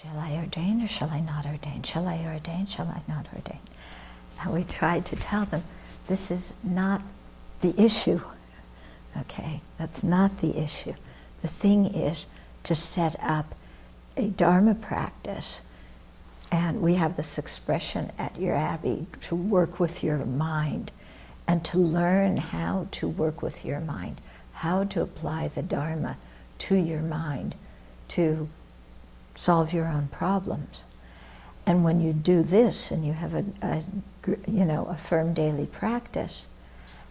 Shall I ordain or shall I not ordain? Shall I ordain? Shall I not ordain? And we tried to tell them, this is not the issue. Okay, that's not the issue. The thing is to set up a Dharma practice, and we have this expression at your Abbey, to work with your mind, and to learn how to work with your mind, how to apply the Dharma to your mind to solve your own problems. And when you do this and you have a firm daily practice,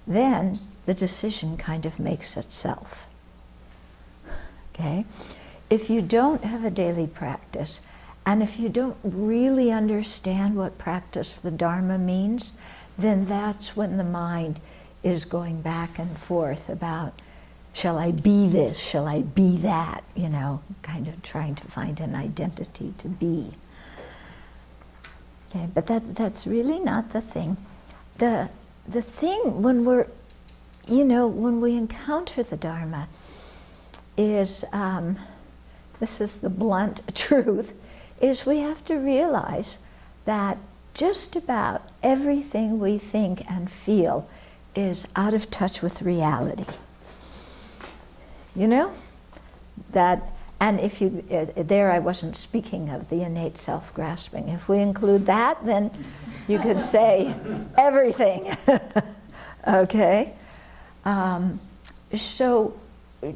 then the decision kind of makes itself. Okay? If you don't have a daily practice, and if you don't really understand what practice the Dharma means, then that's when the mind is going back and forth about, shall I be this, shall I be that, kind of trying to find an identity to be. Okay, but that's really not the thing. The thing when when we encounter the Dharma is, this is the blunt truth, is we have to realize that just about everything we think and feel is out of touch with reality. That, and if you, there I wasn't speaking of the innate self-grasping. If we include that, then you could say everything. Okay? So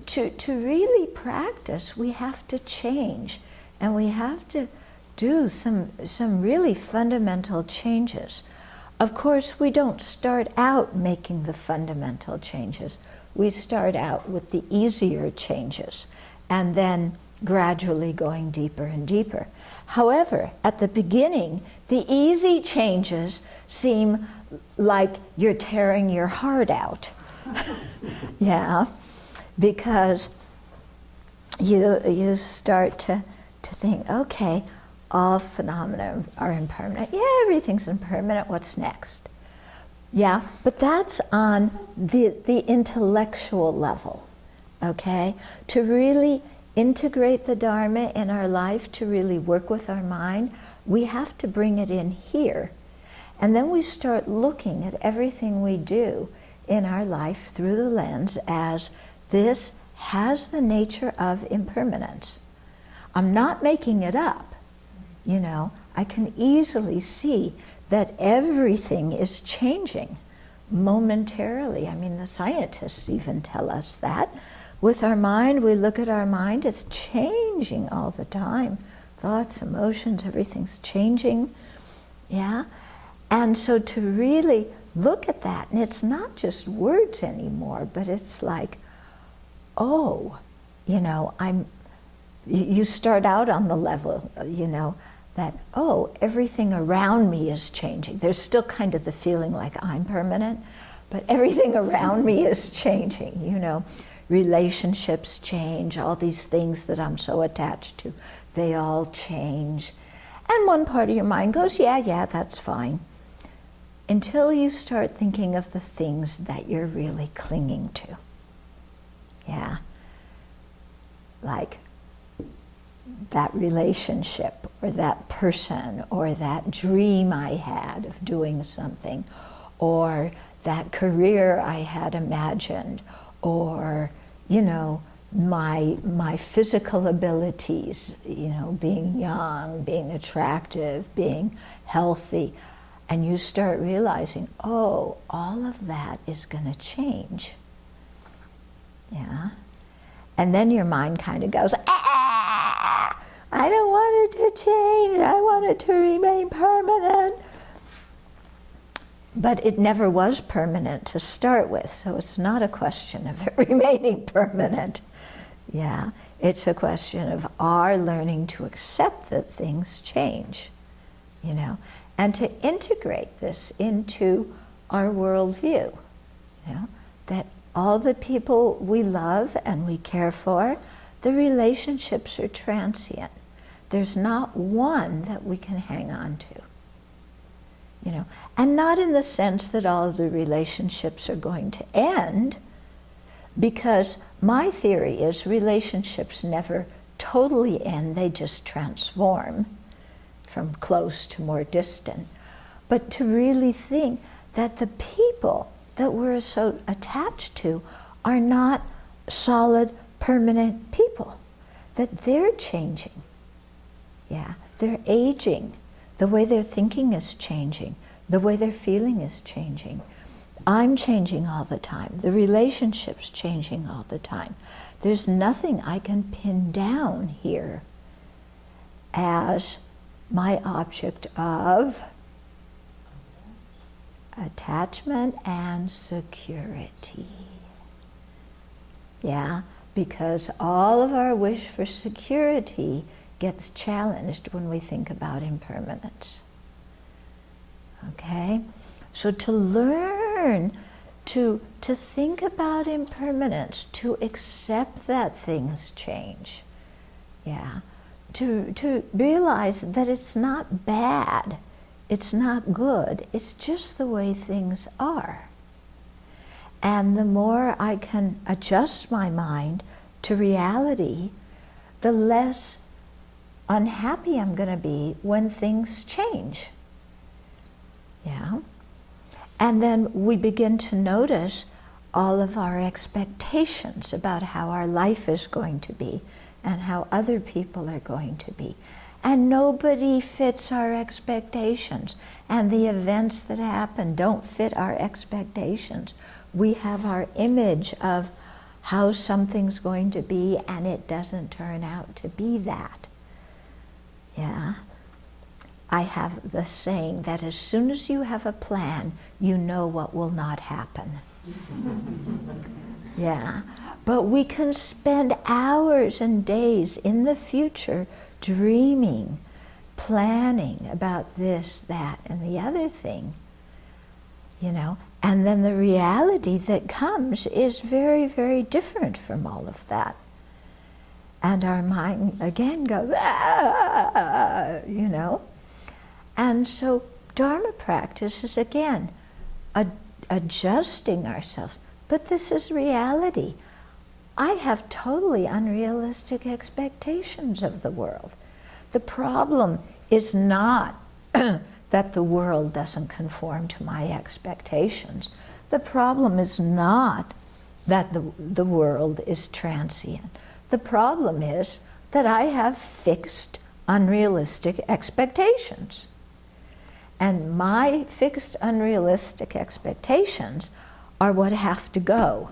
to really practice, we have to change, and we have to do some really fundamental changes. Of course, we don't start out making the fundamental changes. We start out with the easier changes, and then gradually going deeper and deeper. However, at the beginning, the easy changes seem like you're tearing your heart out. Yeah, because you start to think, okay, all phenomena are impermanent. Yeah, everything's impermanent. What's next? Yeah, but that's on the intellectual level, okay? To really integrate the Dharma in our life, to really work with our mind, we have to bring it in here. And then we start looking at everything we do in our life through the lens as this has the nature of impermanence. I'm not making it up. I can easily see that everything is changing momentarily. I mean, the scientists even tell us that. With our mind, we look at our mind, it's changing all the time. Thoughts, emotions, everything's changing. Yeah? And so to really look at that, and it's not just words anymore, but it's like, oh, you start out on the level, that, oh, everything around me is changing. There's still kind of the feeling like I'm permanent, but everything around me is changing, Relationships change, all these things that I'm so attached to, they all change. And one part of your mind goes, yeah, that's fine. Until you start thinking of the things that you're really clinging to. Yeah. Like that relationship, or that person, or that dream I had of doing something, or that career I had imagined, or, my physical abilities, being young, being attractive, being healthy. And you start realizing, oh, all of that is going to change. Yeah? And then your mind kind of goes, I don't want it to change, I want it to remain permanent. But it never was permanent to start with, so it's not a question of it remaining permanent. Yeah, it's a question of our learning to accept that things change, and to integrate this into our worldview, that all the people we love and we care for, the relationships are transient. There's not one that we can hang on to. And not in the sense that all of the relationships are going to end, because my theory is relationships never totally end, they just transform from close to more distant. But to really think that the people that we're so attached to are not solid, permanent people, that they're changing. Yeah, they're aging. The way they're thinking is changing. The way they're feeling is changing. I'm changing all the time. The relationship's changing all the time. There's nothing I can pin down here as my object of attachment and security. Yeah, because all of our wish for security gets challenged when we think about impermanence. Okay? So to learn to think about impermanence, to accept that things change, yeah, to realize that it's not bad, it's not good, it's just the way things are. And the more I can adjust my mind to reality, the less unhappy I'm going to be when things change. Yeah? And then we begin to notice all of our expectations about how our life is going to be and how other people are going to be. And nobody fits our expectations. And the events that happen don't fit our expectations. We have our image of how something's going to be, and it doesn't turn out to be that. Yeah. I have the saying that as soon as you have a plan, you know what will not happen. Yeah. But we can spend hours and days in the future dreaming, planning about this, that, and the other thing, you know, and then the reality that comes is very, very different from all of that. And our mind again goes, you know. And so Dharma practice is again adjusting ourselves. But this is reality. I have totally unrealistic expectations of the world. The problem is not that the world doesn't conform to my expectations. The problem is not that the world is transient. The problem is that I have fixed, unrealistic expectations. And my fixed, unrealistic expectations are what have to go.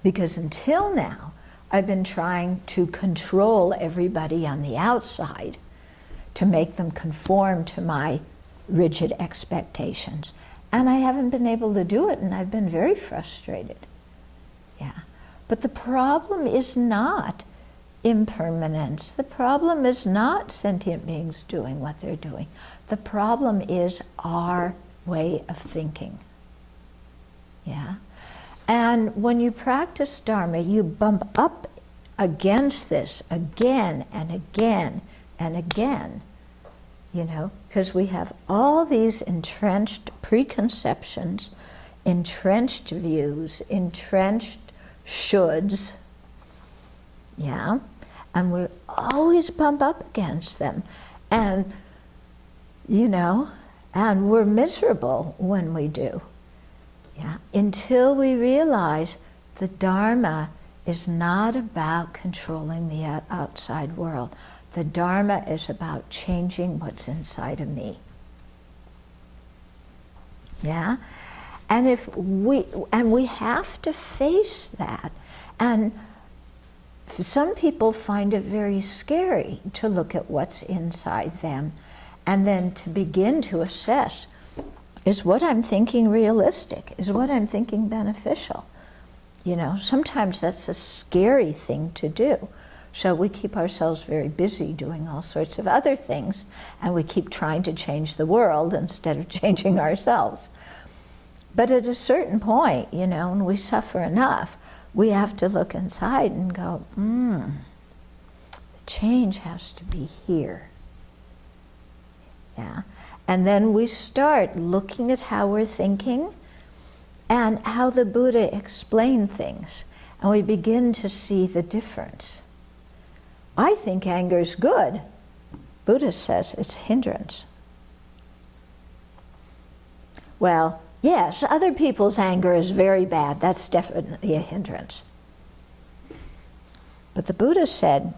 Because until now, I've been trying to control everybody on the outside to make them conform to my rigid expectations. And I haven't been able to do it, and I've been very frustrated. Yeah. But the problem is not impermanence. The problem is not sentient beings doing what they're doing. The problem is our way of thinking. Yeah? And when you practice Dharma, you bump up against this again and again and again, you know, because we have all these entrenched preconceptions, entrenched views, entrenched shoulds, yeah, and we always bump up against them, and, you know, and we're miserable when we do. Yeah, until we realize the Dharma is not about controlling the outside world. The Dharma is about changing what's inside of me. Yeah? And we have to face that. And some people find it very scary to look at what's inside them and then to begin to assess, is what I'm thinking realistic? Is what I'm thinking beneficial? You know, sometimes that's a scary thing to do. So we keep ourselves very busy doing all sorts of other things, and we keep trying to change the world instead of changing ourselves. But at a certain point, you know, when we suffer enough, we have to look inside and go, the change has to be here. Yeah. And then we start looking at how we're thinking and how the Buddha explained things. And we begin to see the difference. I think anger's good. Buddha says it's hindrance. Well, yes, other people's anger is very bad. That's definitely a hindrance. But the Buddha said,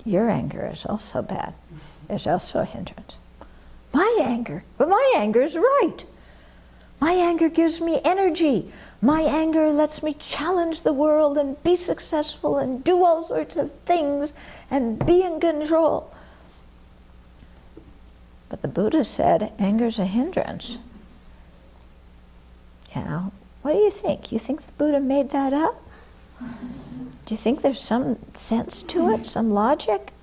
your anger is also bad. It's also a hindrance. My anger, but my anger is right. My anger gives me energy. My anger lets me challenge the world and be successful and do all sorts of things and be in control. But the Buddha said anger's a hindrance. Now, what do you think? You think the Buddha made that up? Do you think there's some sense to it, some logic?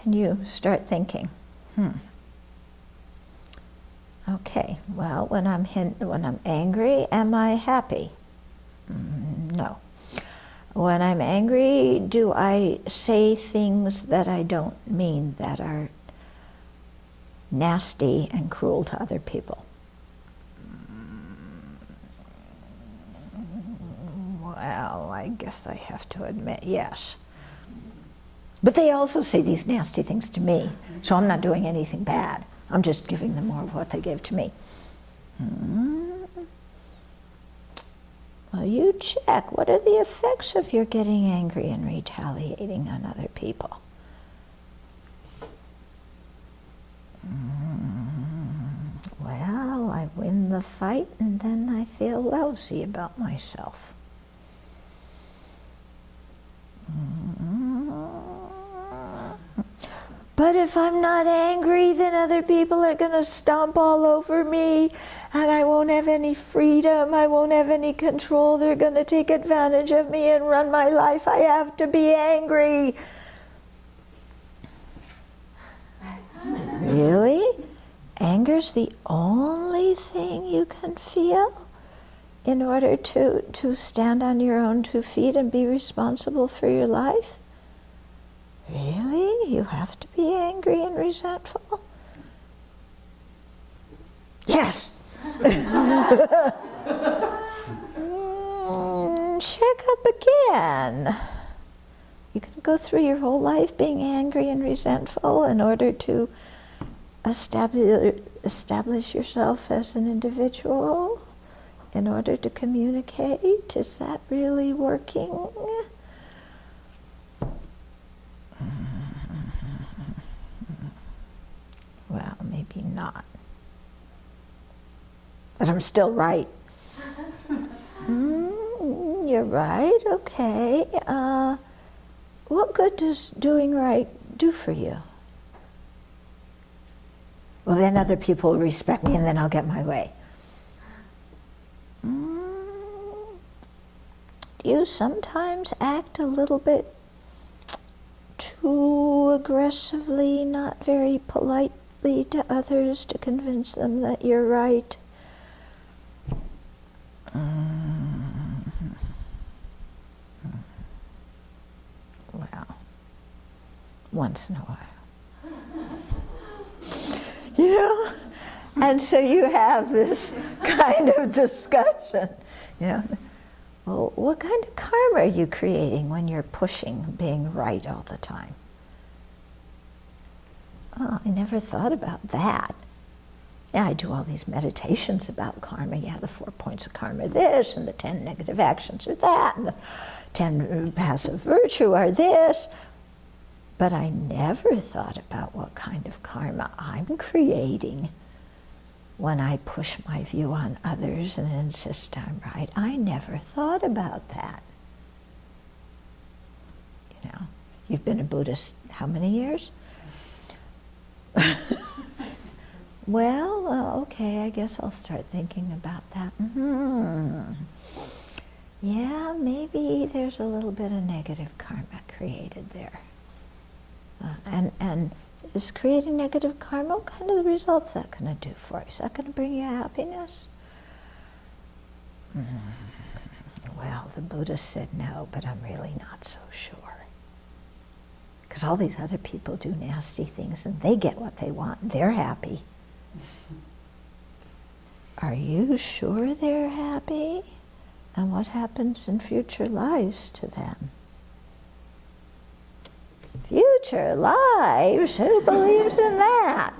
Then you start thinking, okay, well, when I'm angry, am I happy? No. When I'm angry, do I say things that I don't mean, that are nasty and cruel to other people? Well, I guess I have to admit, yes. But they also say these nasty things to me, so I'm not doing anything bad. I'm just giving them more of what they give to me. Well, you check. What are the effects of your getting angry and retaliating on other people? Well, I win the fight and then I feel lousy about myself. But if I'm not angry, then other people are going to stomp all over me and I won't have any freedom, I won't have any control, they're going to take advantage of me and run my life. I have to be angry. Really? Anger's the only thing you can feel in order to stand on your own 2 feet and be responsible for your life? Really? You have to be angry and resentful? Yes! Check up again. You can go through your whole life being angry and resentful in order to establish yourself as an individual, in order to communicate. Is that really working? Well, maybe not. But I'm still right. You're right, okay. What good does doing right do for you? Well, then other people will respect me and then I'll get my way. Do you sometimes act a little bit too aggressively, not very politely to others to convince them that you're right? Well, once in a while. You know? And so you have this kind of discussion, you know. Well, what kind of karma are you creating when you're pushing being right all the time? Oh, I never thought about that. Yeah, I do all these meditations about karma. Yeah, the 4 points of karma are this, and the 10 negative actions are that, and the 10 passive virtue are this. But I never thought about what kind of karma I'm creating when I push my view on others and insist I'm right. I never thought about that. You know, you've been a Buddhist how many years? Well, okay, I guess I'll start thinking about that. Yeah, maybe there's a little bit of negative karma created there. And is creating negative karma, what kind of results is that going to do for you? Is that going to bring you happiness? Well, the Buddha said no, but I'm really not so sure. Because all these other people do nasty things and they get what they want and they're happy. Are you sure they're happy? And what happens in future lives to them? Future lives? Who believes in that?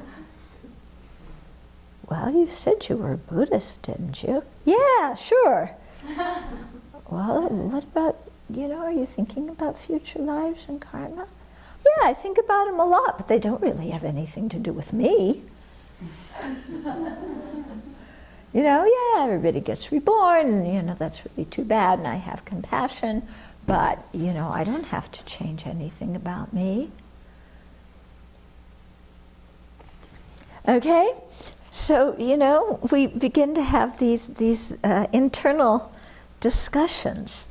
Well, you said you were a Buddhist, didn't you? Yeah, sure. Well, what about, are you thinking about future lives and karma? Yeah, I think about them a lot, but they don't really have anything to do with me. Yeah, everybody gets reborn, and, that's really too bad, and I have compassion, but, I don't have to change anything about me. Okay? So, we begin to have these internal discussions,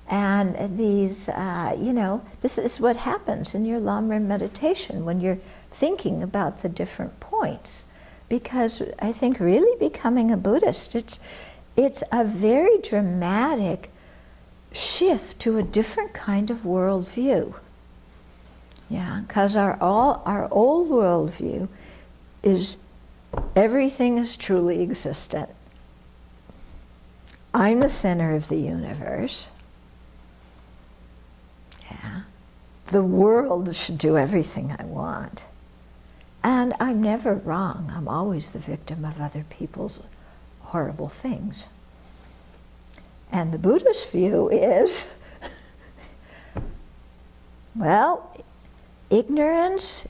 and these, this is what happens in your Lamrim meditation when you're thinking about the different points. Because I think really becoming a Buddhist, it's a very dramatic shift to a different kind of worldview. Yeah, because our old worldview is everything is truly existent. I'm the center of the universe. Yeah. The world should do everything I want. And I'm never wrong. I'm always the victim of other people's horrible things. And the Buddhist view is, well, ignorance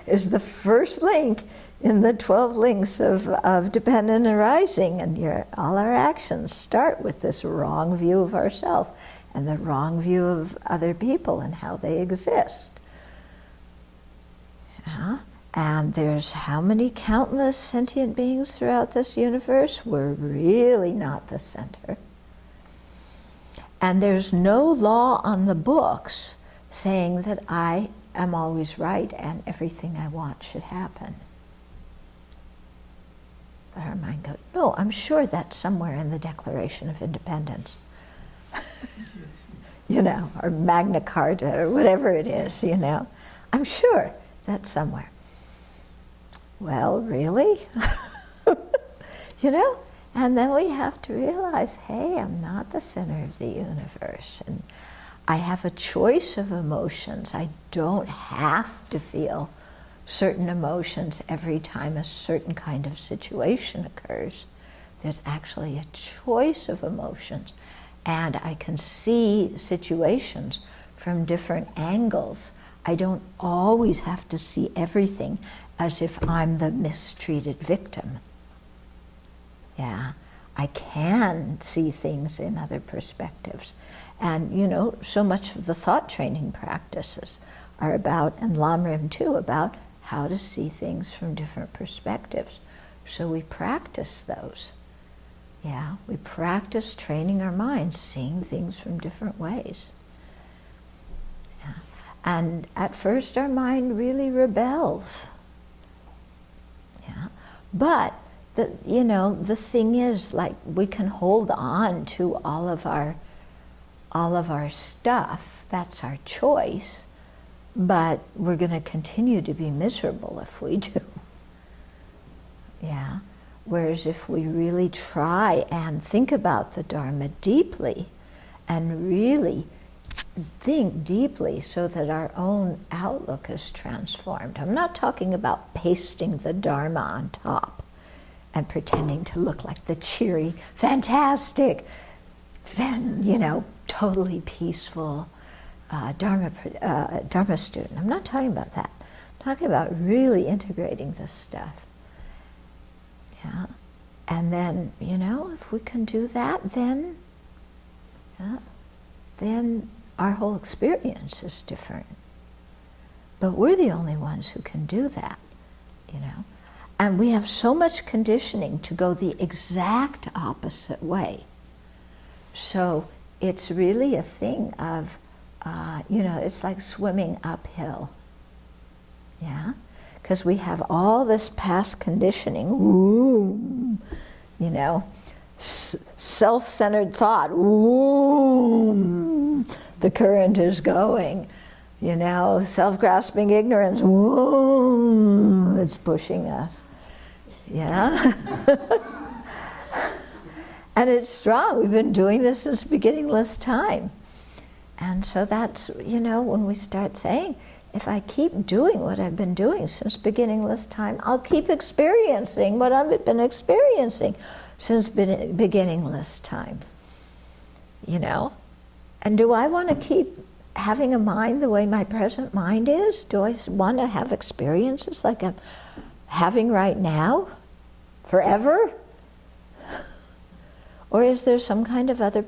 is the first link in the 12 links of dependent arising, and all our actions start with this wrong view of ourselves and the wrong view of other people and how they exist. Yeah. And there's how many countless sentient beings throughout this universe? We're really not the center. And there's no law on the books saying that I am always right and everything I want should happen. But our mind goes, no, I'm sure that's somewhere in the Declaration of Independence. Or Magna Carta, or whatever it is, I'm sure that's somewhere. Well, really? And then we have to realize, hey, I'm not the center of the universe. And I have a choice of emotions. I don't have to feel certain emotions every time a certain kind of situation occurs. There's actually a choice of emotions. And I can see situations from different angles. I don't always have to see everything as if I'm the mistreated victim. Yeah, I can see things in other perspectives. And, so much of the thought training practices are about, and Lamrim too, about how to see things from different perspectives. So we practice those. Yeah, we practice training our minds, seeing things from different ways. Yeah. And at first our mind really rebels. Yeah. But the thing is, like, we can hold on to all of our stuff. That's our choice. But we're going to continue to be miserable if we do. Yeah. Whereas if we really try and think about the Dharma deeply and really think deeply so that our own outlook is transformed. I'm not talking about pasting the Dharma on top and pretending to look like the cheery, fantastic, then, totally peaceful Dharma student. I'm not talking about that. I'm talking about really integrating this stuff. Yeah. And then, if we can do that, then our whole experience is different. But we're the only ones who can do that, And we have so much conditioning to go the exact opposite way. So it's really a thing of, it's like swimming uphill. Yeah? Because we have all this past conditioning, self-centered thought, the current is going, self-grasping ignorance, it's pushing us, yeah? And it's strong. We've been doing this since beginningless time. And so that's, when we start saying, if I keep doing what I've been doing since beginningless time, I'll keep experiencing what I've been experiencing since beginningless time. And do I want to keep having a mind the way my present mind is? Do I want to have experiences like I'm having right now? Forever? Or is there some kind of other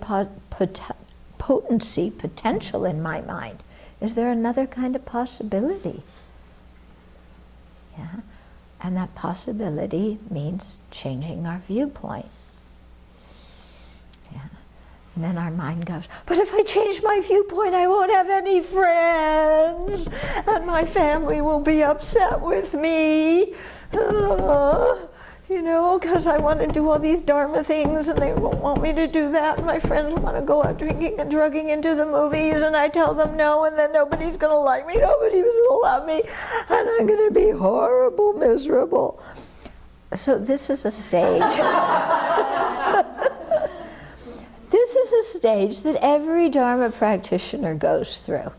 potency, potential in my mind? Is there another kind of possibility? Yeah? And that possibility means changing our viewpoint. Yeah? And then our mind goes, but if I change my viewpoint, I won't have any friends, and my family will be upset with me. Because I want to do all these Dharma things and they won't want me to do that, and my friends want to go out drinking and drugging into the movies, and I tell them no, and then nobody's going to like me, nobody's going to love me, and I'm going to be horrible, miserable. So this is a stage. This is a stage that every Dharma practitioner goes through.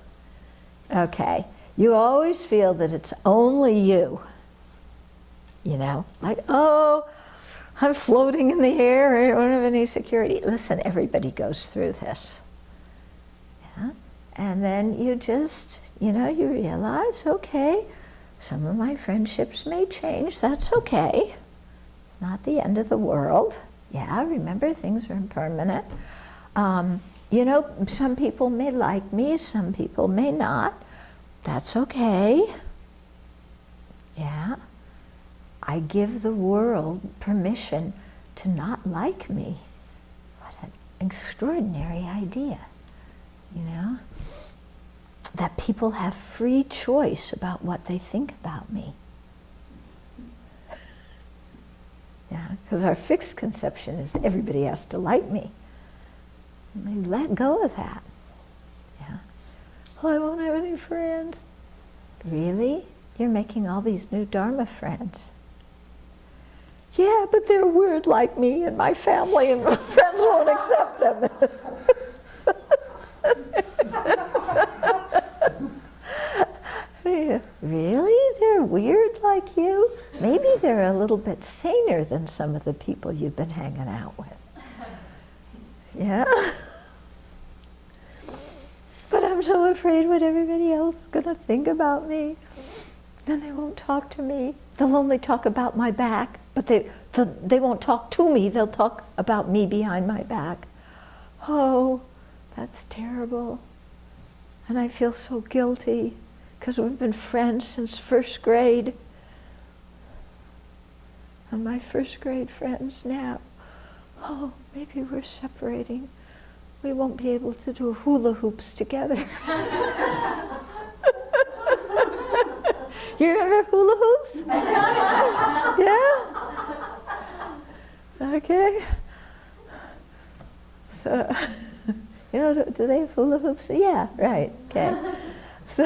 Okay? You always feel that it's only you. Like, oh, I'm floating in the air, I don't have any security. Listen, everybody goes through this. Yeah? And then you just, you realize, okay, some of my friendships may change, that's okay. It's not the end of the world. Yeah, remember, things are impermanent. Some people may like me, some people may not. That's okay. Yeah. I give the world permission to not like me. What an extraordinary idea, That people have free choice about what they think about me. Yeah, because our fixed conception is that everybody has to like me. And they let go of that. Yeah. Oh, I won't have any friends. Really? You're making all these new Dharma friends. Yeah, but they're weird like me, and my family and my friends won't accept them. Yeah, really? They're weird like you? Maybe they're a little bit saner than some of the people you've been hanging out with. Yeah? But I'm so afraid what everybody else is going to think about me. Then they won't talk to me. They'll only talk about my back, but they won't talk to me. They'll talk about me behind my back. Oh, that's terrible. And I feel so guilty because we've been friends since first grade. And my first grade friends now, oh, maybe we're separating. We won't be able to do hula hoops together. You remember hula hoops? Yeah? Okay. So, do they have hula hoops? Yeah, right, okay. So,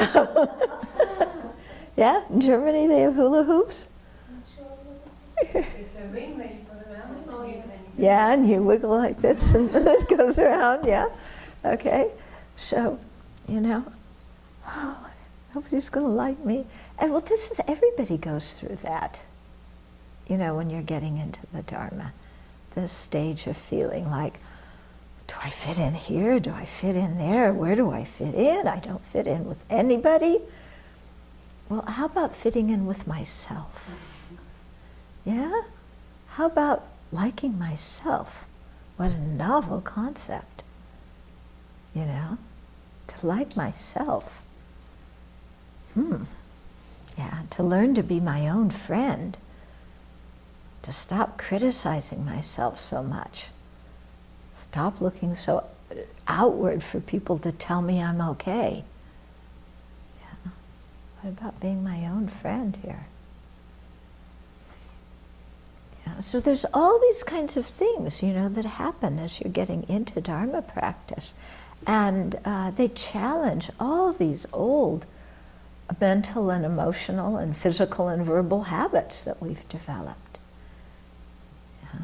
yeah, in Germany they have hula hoops? It's a ring that you put around the song. Yeah, and you wiggle like this and it goes around, yeah. Okay, so, oh, nobody's going to like me. And well, everybody goes through that, when you're getting into the Dharma. This stage of feeling like, do I fit in here? Do I fit in there? Where do I fit in? I don't fit in with anybody. Well, how about fitting in with myself? Yeah? How about liking myself? What a novel concept, to like myself. Yeah, to learn to be my own friend, to stop criticizing myself so much, stop looking so outward for people to tell me I'm okay. Yeah. What about being my own friend here? Yeah. So there's all these kinds of things, that happen as you're getting into Dharma practice. And they challenge all these old mental and emotional and physical and verbal habits that we've developed. Yeah.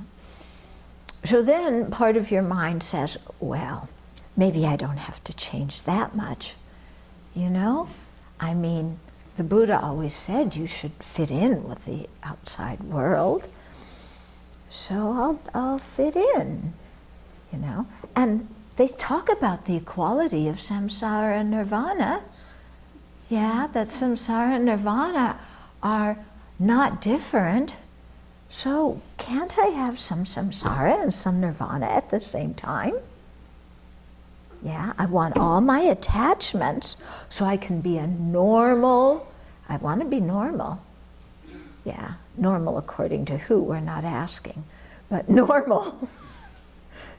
So then part of your mind says, well, maybe I don't have to change that much, you know? I mean, the Buddha always said you should fit in with the outside world, so I'll fit in, you know? And they talk about the equality of samsara and nirvana. Yeah, that samsara and nirvana are not different. So can't I have some samsara and some nirvana at the same time? Yeah, I want all my attachments so I can be a normal, I want to be normal. Yeah, normal according to who, we're not asking, but normal.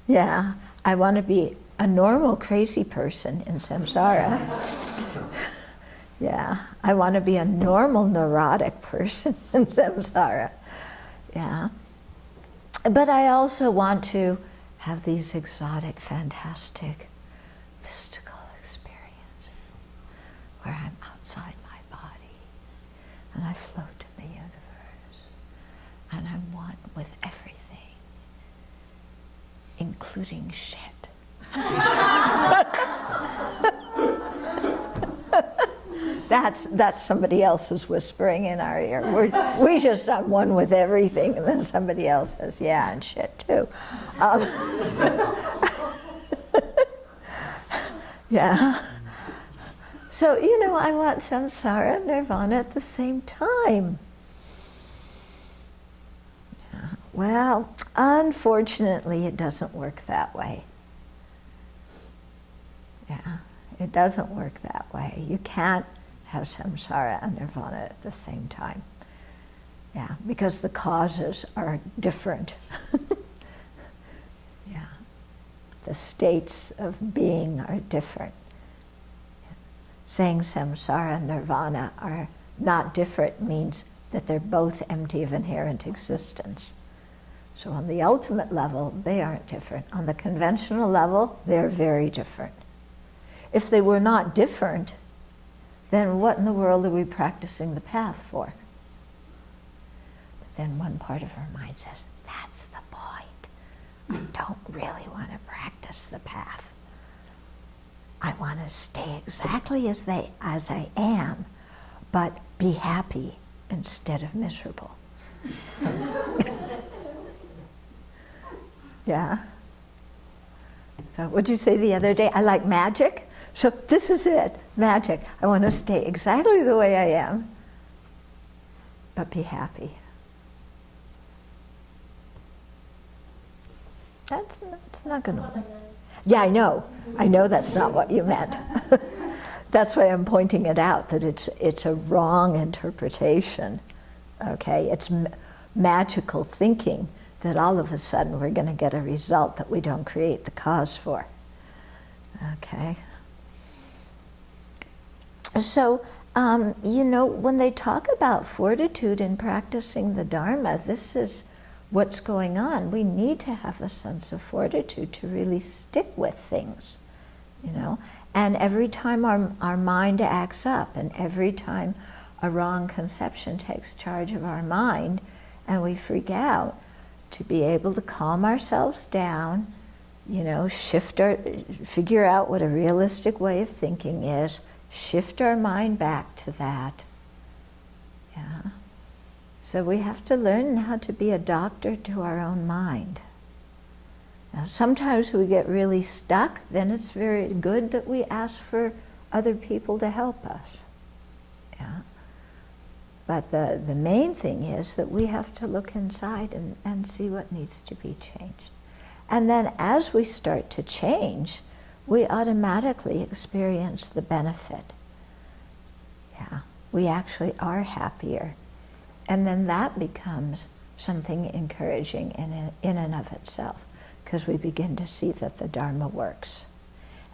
Yeah, I want to be a normal crazy person in samsara. Yeah, I want to be a normal neurotic person in samsara. Yeah, but I also want to have these exotic, fantastic, mystical experiences where I'm outside my body and I float in the universe and I'm one with everything, including shit. That's somebody else's whispering in our ear. We just are one with everything, and then somebody else says, yeah, and shit too. Yeah. So, you know, I want samsara and nirvana at the same time. Yeah. Well, unfortunately, it doesn't work that way. Yeah, it doesn't work that way. You can't have samsara and nirvana at the same time. Yeah, because the causes are different. Yeah, the states of being are different. Yeah. Saying samsara and nirvana are not different means that they're both empty of inherent existence. So on the ultimate level, they aren't different. On the conventional level, they're very different. If they were not different, then what in the world are we practicing the path for? But then one part of our mind says, that's the point. I don't really want to practice the path. I want to stay exactly as I am, but be happy instead of miserable. Yeah. So what'd you say the other day? I like magic. So this is it, magic. I want to stay exactly the way I am, but be happy. That's not going to work. Yeah, I know. I know that's not what you meant. That's why I'm pointing it out, that it's a wrong interpretation. Okay, it's magical thinking that all of a sudden we're going to get a result that we don't create the cause for. Okay. So, you know, when they talk about fortitude in practicing the Dharma, this is what's going on. We need to have a sense of fortitude to really stick with things, you know. And every time our mind acts up, and every time a wrong conception takes charge of our mind and we freak out, to be able to calm ourselves down, you know, figure out what a realistic way of thinking is, shift our mind back to that. Yeah. So we have to learn how to be a doctor to our own mind. Now, sometimes we get really stuck, then it's very good that we ask for other people to help us. Yeah. But the main thing is that we have to look inside and see what needs to be changed. And then as we start to change, we automatically experience the benefit. Yeah, we actually are happier. And then that becomes something encouraging in and of itself, because we begin to see that the Dharma works,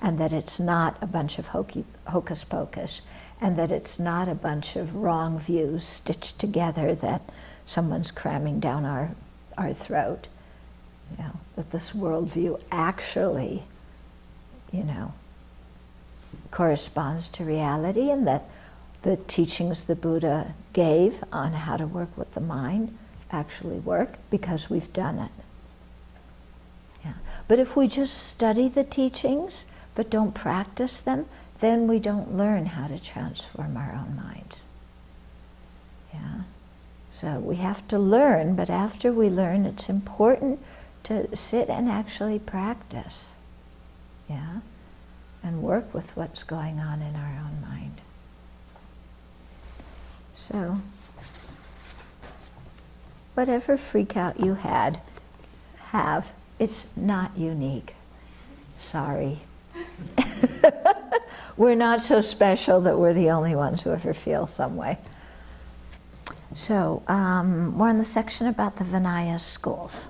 and that it's not a bunch of hocus pocus, and that it's not a bunch of wrong views stitched together that someone's cramming down our throat. You know, that this worldview actually, you know, corresponds to reality, and that the teachings the Buddha gave on how to work with the mind actually work because we've done it. Yeah. But if we just study the teachings, but don't practice them, then we don't learn how to transform our own minds. Yeah. So we have to learn, but after we learn, it's important to sit and actually practice. Yeah. And work with what's going on in our own mind. So, whatever freak out you have, it's not unique. Sorry. We're not so special that we're the only ones who ever feel some way. So, we're in the section about the Vinaya schools.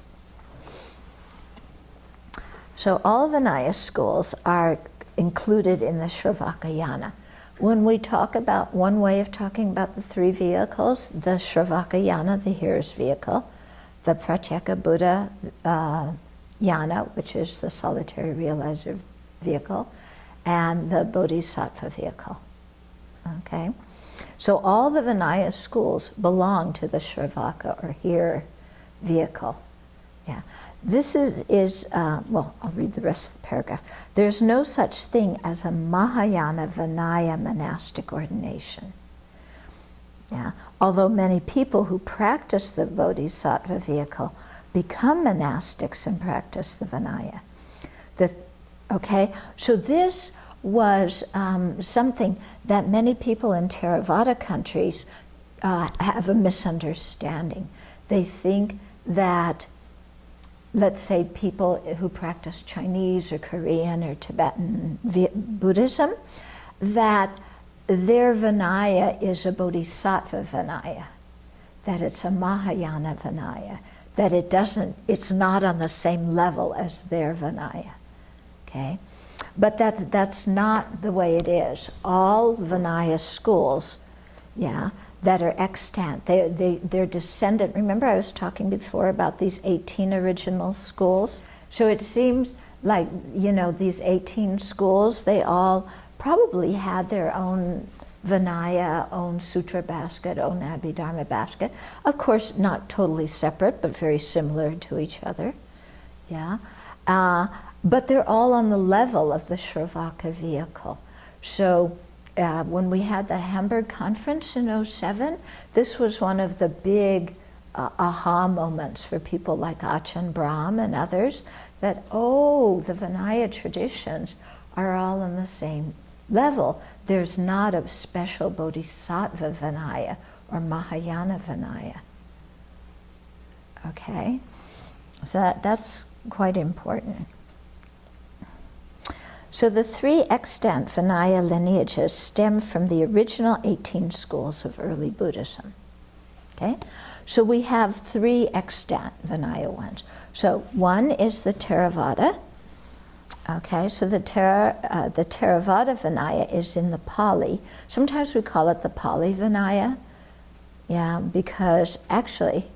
So all Vinaya schools are included in the Sravakayana. When we talk about, one way of talking about the three vehicles, the Sravakayana, the hearer's vehicle, the Pratyeka Buddha Yana, which is the solitary realizer vehicle, and the Bodhisattva vehicle. Okay? So all the Vinaya schools belong to the Shravaka, or hearer vehicle. Yeah. This is well, I'll read the rest of the paragraph. There's no such thing as a Mahayana Vinaya monastic ordination. Yeah. Although many people who practice the Bodhisattva vehicle become monastics and practice the Vinaya. Okay, so this was something that many people in Theravada countries have a misunderstanding. They think that, let's say, people who practice Chinese or Korean or Tibetan Buddhism, that their Vinaya is a Bodhisattva Vinaya, that it's a Mahayana Vinaya, that it's not on the same level as their Vinaya, okay? But that's not the way it is. All Vinaya schools, yeah, that are extant, they're descendant. Remember I was talking before about these 18 original schools? So it seems like, these 18 schools, they all probably had their own Vinaya, own sutra basket, own Abhidharma basket. Of course, not totally separate, but very similar to each other. Yeah. But they're all on the level of the Shravaka vehicle. So when we had the Hamburg conference in '07, this was one of the big aha moments for people like Ajahn Brahm and others, that, the Vinaya traditions are all on the same level. There's not a special Bodhisattva Vinaya or Mahayana Vinaya. Okay? So that's quite important. So the three extant Vinaya lineages stem from the original 18 schools of early Buddhism. Okay? So we have three extant Vinaya ones. So one is the Theravada. Okay, so the Theravada Vinaya is in the Pali. Sometimes we call it the Pali Vinaya, yeah, because actually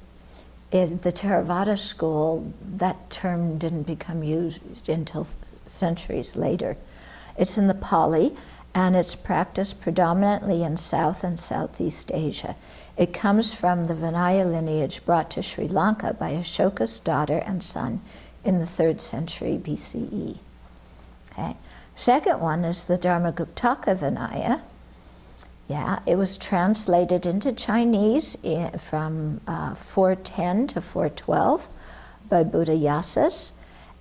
in the Theravada school, that term didn't become used until centuries later. It's in the Pali, and it's practiced predominantly in South and Southeast Asia. It comes from the Vinaya lineage brought to Sri Lanka by Ashoka's daughter and son in the 3rd century BCE. Okay. Second one is the Dharmaguptaka Vinaya. Yeah, it was translated into Chinese from 410 to 412 by Buddhayasas.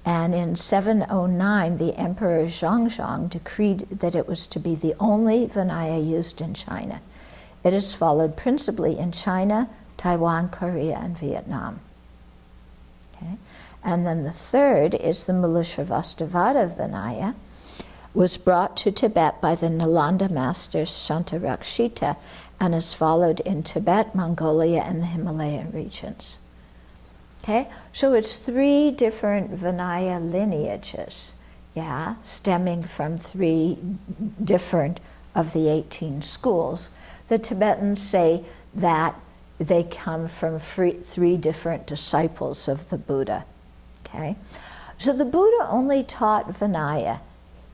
And in 709, the Emperor Zhongzong decreed that it was to be the only Vinaya used in China. It is followed principally in China, Taiwan, Korea, and Vietnam. Okay. And then the third is the Mulashravastavada Vinaya, was brought to Tibet by the Nalanda master Shantarakshita and is followed in Tibet, Mongolia, and the Himalayan regions. Okay, so it's three different Vinaya lineages, yeah, stemming from three different of the 18 schools. The Tibetans say that they come from three different disciples of the Buddha. Okay, so the Buddha only taught Vinaya.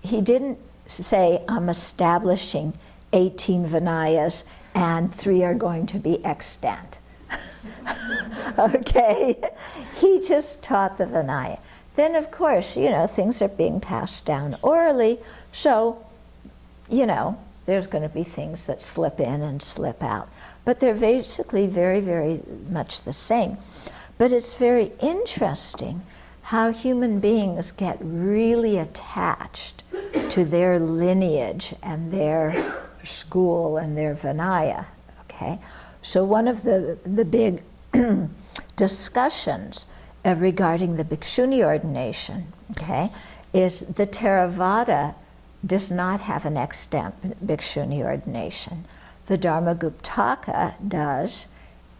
He didn't say, I'm establishing 18 Vinayas and 3 are going to be extant. Okay, he just taught the Vinaya. then of course, things are being passed down orally, so, there's going to be things that slip in and slip out. But they're basically very, very much the same. But it's very interesting how human beings get really attached to their lineage and their school and their Vinaya, okay? So one of the big discussions regarding the Bhikshuni ordination, okay, is the Theravada does not have an extant Bhikshuni ordination. The Dharmaguptaka does,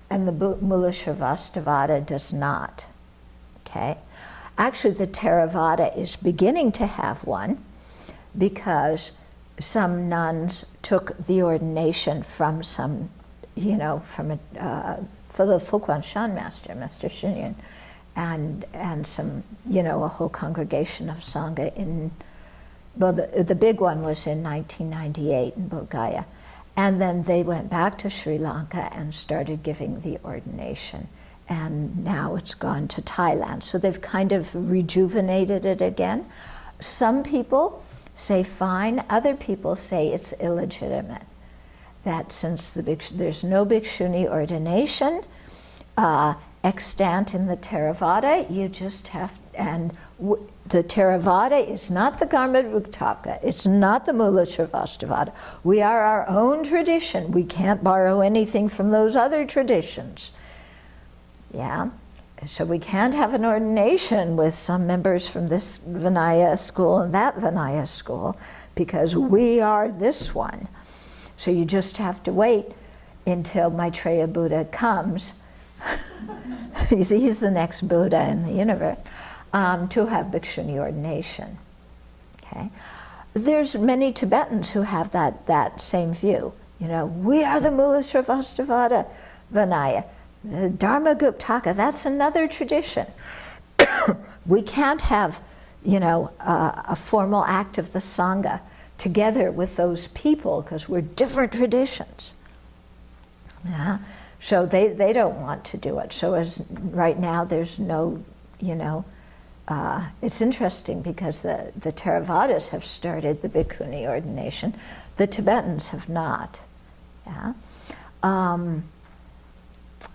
and the Mula Sravastivada does not, okay? Actually, the Theravada is beginning to have one because some nuns took the ordination from some, for the Fuquan Shan master, Master Shunyan, and some, a whole congregation of Sangha in, well, the big one was in 1998 in Bodh and then they went back to Sri Lanka and started giving the ordination. And now it's gone to Thailand. So they've kind of rejuvenated it again. Some people say fine, other people say it's illegitimate. That since there's no Bhikshuni ordination extant in the Theravada, you just have, the Theravada is not the Dharmaguptaka, it's not the Mula Sravastivada. We are our own tradition. We can't borrow anything from those other traditions. Yeah, so we can't have an ordination with some members from this Vinaya school and that Vinaya school because we are this one. So you just have to wait until Maitreya Buddha comes. He's the next Buddha in the universe, to have Bhikshuni ordination. Okay, there's many Tibetans who have that same view. We are the Mula Sravastivada Vinaya. The Dharmaguptaka, that's another tradition. We can't have, a formal act of the Sangha together with those people because we're different traditions. Yeah. So they don't want to do it. So as right now there's no, it's interesting because the Theravadas have started the Bhikkhuni ordination. The Tibetans have not. Yeah.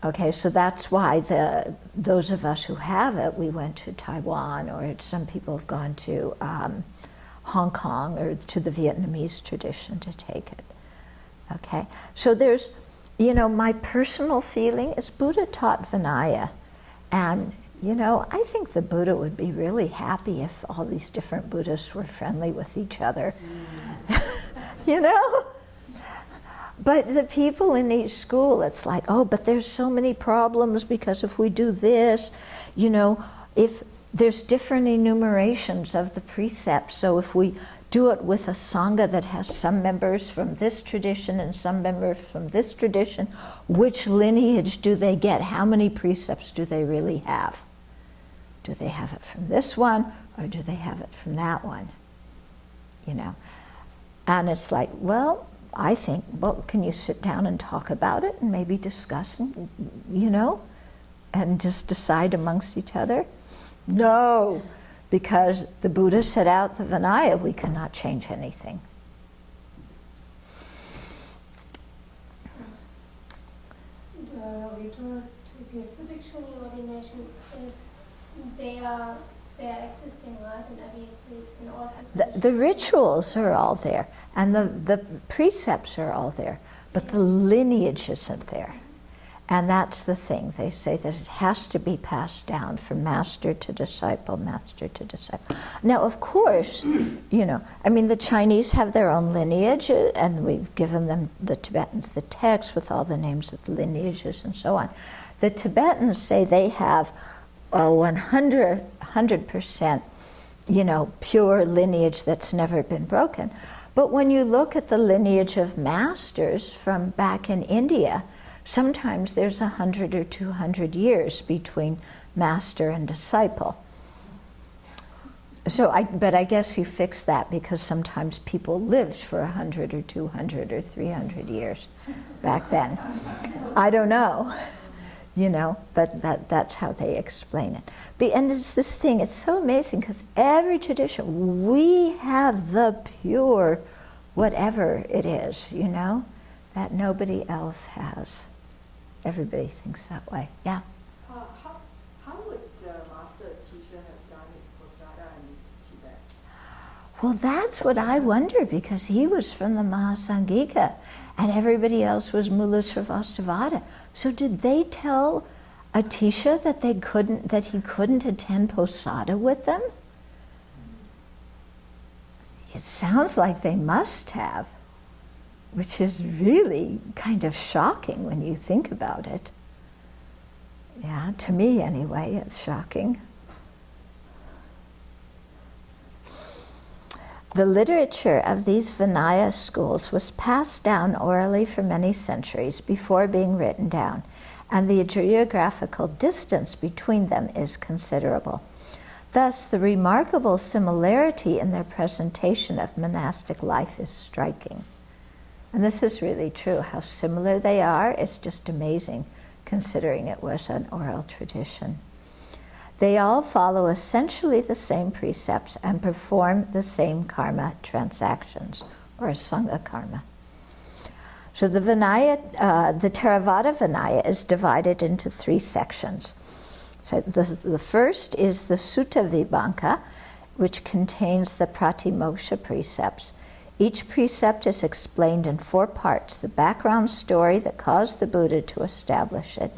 Okay, so that's why those of us who have it, we went to Taiwan, or some people have gone to Hong Kong or to the Vietnamese tradition to take it. Okay, so there's, my personal feeling is Buddha taught Vinaya, and I think the Buddha would be really happy if all these different Buddhists were friendly with each other. But the people in each school, it's like, oh, but there's so many problems because if we do this, if there's different enumerations of the precepts, so if we do it with a Sangha that has some members from this tradition and some members from this tradition, which lineage do they get? How many precepts do they really have? Do they have it from this one or do they have it from that one? And it's like, well, I think, well, can you sit down and talk about it and maybe discuss, and just decide amongst each other? No, because the Buddha set out the Vinaya, we cannot change anything. The ritual to give the Bhikshuni ordination is, they are existing, right, in Abbey, in all the rituals are all there, and the precepts are all there, but the lineage isn't there. And that's the thing. They say that it has to be passed down from master to disciple, master to disciple. Now, of course, the Chinese have their own lineage, and we've given them, the Tibetans, the text with all the names of the lineages and so on. The Tibetans say they have 100%, pure lineage that's never been broken. But when you look at the lineage of masters from back in India, sometimes there's 100 or 200 years between master and disciple. But I guess you fix that because sometimes people lived for 100 or 200 or 300 years back then. I don't know, you know, but that's how they explain it. And it's this thing, it's so amazing because every tradition, we have the pure whatever it is, you know, that nobody else has. Everybody thinks that way. Yeah? How would Master Atisha have done his posada in Tibet? Well, that's what I wonder, because he was from the Mahasangika and everybody else was Mula Sravastivada. So did they tell Atisha that he couldn't attend posada with them? It sounds like they must have, which is really kind of shocking when you think about it. Yeah, to me anyway, it's shocking. The literature of these Vinaya schools was passed down orally for many centuries before being written down, and the geographical distance between them is considerable. Thus, the remarkable similarity in their presentation of monastic life is striking. And this is really true. How similar they are is just amazing, considering it was an oral tradition. They all follow essentially the same precepts and perform the same karma transactions, or Sangha karma. So the Vinaya, the Theravada Vinaya is divided into 3 sections. So the first is the Sutta Vibhanka, which contains the Pratimoksha precepts. Each precept is explained in 4 parts: the background story that caused the Buddha to establish it,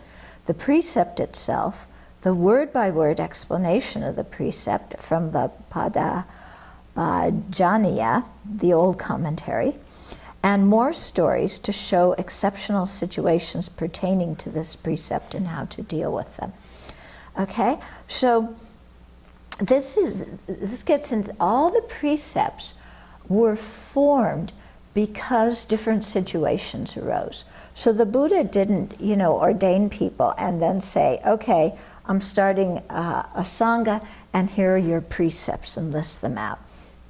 the precept itself, the word-by-word explanation of the precept from the Padajaniya, the old commentary, and more stories to show exceptional situations pertaining to this precept and how to deal with them. Okay, so this gets into all the precepts were formed because different situations arose. So the Buddha didn't, ordain people and then say, okay, I'm starting a Sangha and here are your precepts, and list them out.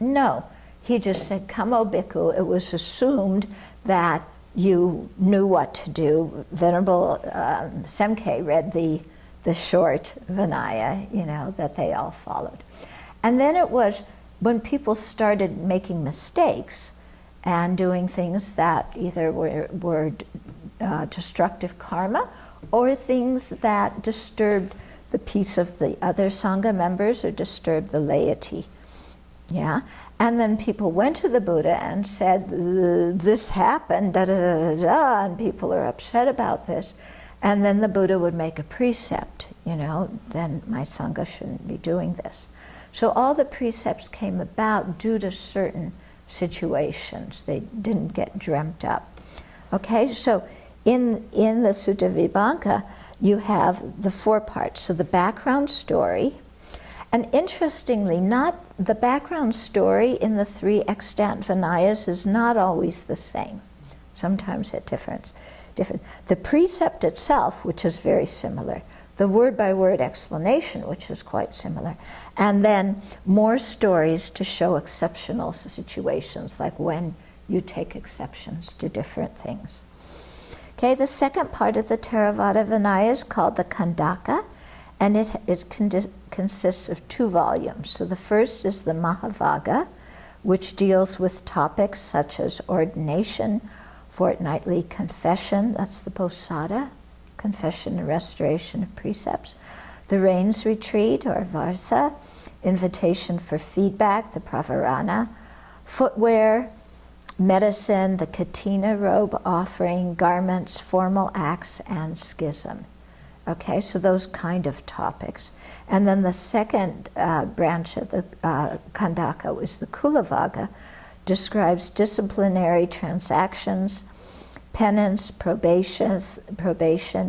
No, he just said, come, O Bhikkhu. It was assumed that you knew what to do. Venerable Semkhe read the short Vinaya, that they all followed. And then it was when people started making mistakes and doing things that either were destructive karma or things that disturbed the peace of the other Sangha members or disturbed the laity. Yeah? And then people went to the Buddha and said, this happened, da-da-da-da-da, and people are upset about this. And then the Buddha would make a precept, then my Sangha shouldn't be doing this. So all the precepts came about due to certain situations. They didn't get dreamt up. Okay, so in the Sutta Vibhanka, you have the 4 parts. So the background story, and interestingly, not the background story in the 3 extant Vinayas is not always the same. Sometimes it different. The precept itself, which is very similar, the word-by-word explanation, which is quite similar, and then more stories to show exceptional situations, like when you take exceptions to different things. Okay, the second part of the Theravada Vinaya is called the Khandaka, and it consists of 2 volumes. So the first is the Mahavagga, which deals with topics such as ordination, fortnightly confession, that's the Posada, confession and restoration of precepts, the rains retreat, or Varsa, invitation for feedback, the Pravarana, footwear, medicine, the Katina robe offering, garments, formal acts, and schism. Okay, so those kind of topics. And then the second branch of the Khandaka is the Kulavagga, describes disciplinary transactions, penance, probation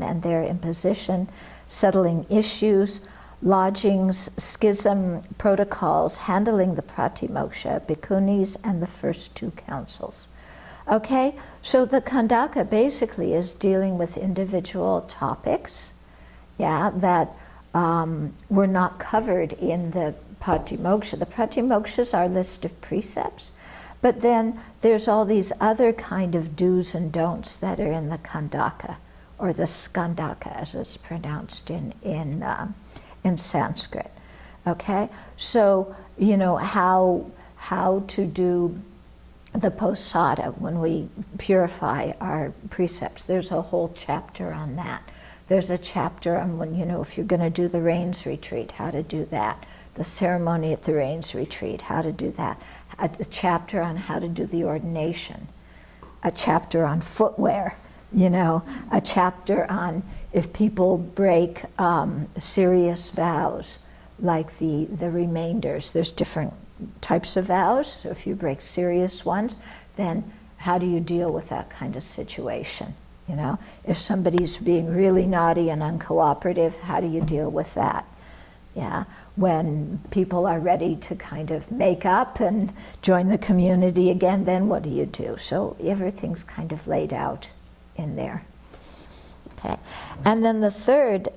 and their imposition, settling issues, lodgings, schism, protocols, handling the pratimoksha, bhikkhunis, and the first 2 councils. Okay, so the Khandaka basically is dealing with individual topics, that were not covered in the pratimoksha. The pratimokshas are a list of precepts, but then there's all these other kind of do's and don'ts that are in the Khandaka, or the Skandaka, as it's pronounced in Sanskrit. Okay, so you know how to do the posada when we purify our precepts. There's a whole chapter on that. There's a chapter on when, you know, if you're going to do the rains retreat, how to do that. The ceremony at the rains retreat, how to do that. A chapter on how to do the ordination. A chapter on footwear, you know. A chapter on if people break serious vows, like the remainders. There's different types of vows. So if you break serious ones, then how do you deal with that kind of situation? You know, if somebody's being really naughty and uncooperative, how do you deal with that? Yeah, when people are ready to kind of make up and join the community again, then what do you do? So everything's kind of laid out in there. Okay, and then the third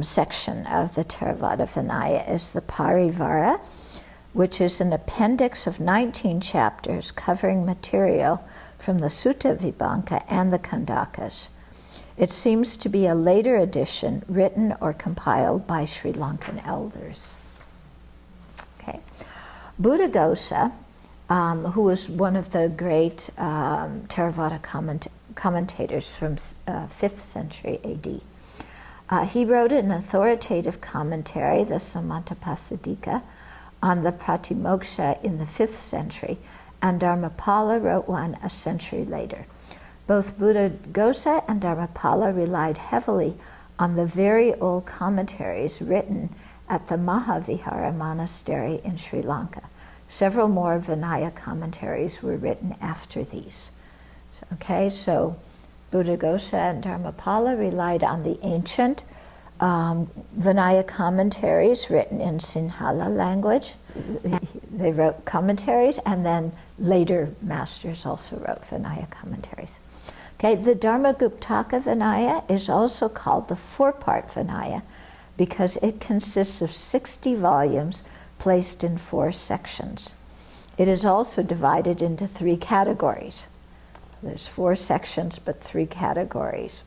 section of the Theravada Vinaya is the Parivara, which is an appendix of 19 chapters covering material from the Sutta Vibhanka and the Kandakas. It seems to be a later edition written or compiled by Sri Lankan elders. Okay. Buddhaghosa, who was one of the great Theravada commentators from 5th century AD, he wrote an authoritative commentary, the Samantapasadika, on the Pratimoksha in the 5th century, and Dharmapala wrote one a century later. Both Buddhaghosa and Dharmapala relied heavily on the very old commentaries written at the Mahavihara monastery in Sri Lanka. Several more Vinaya commentaries were written after these. So Buddhaghosa and Dharmapala relied on the ancient Vinaya commentaries written in Sinhala language. They wrote commentaries, and then later masters also wrote Vinaya commentaries. Okay, the Dharmaguptaka Vinaya is also called the four-part Vinaya because it consists of 60 volumes placed in 4 sections. It is also divided into 3 categories. There's 4 sections, but 3 categories.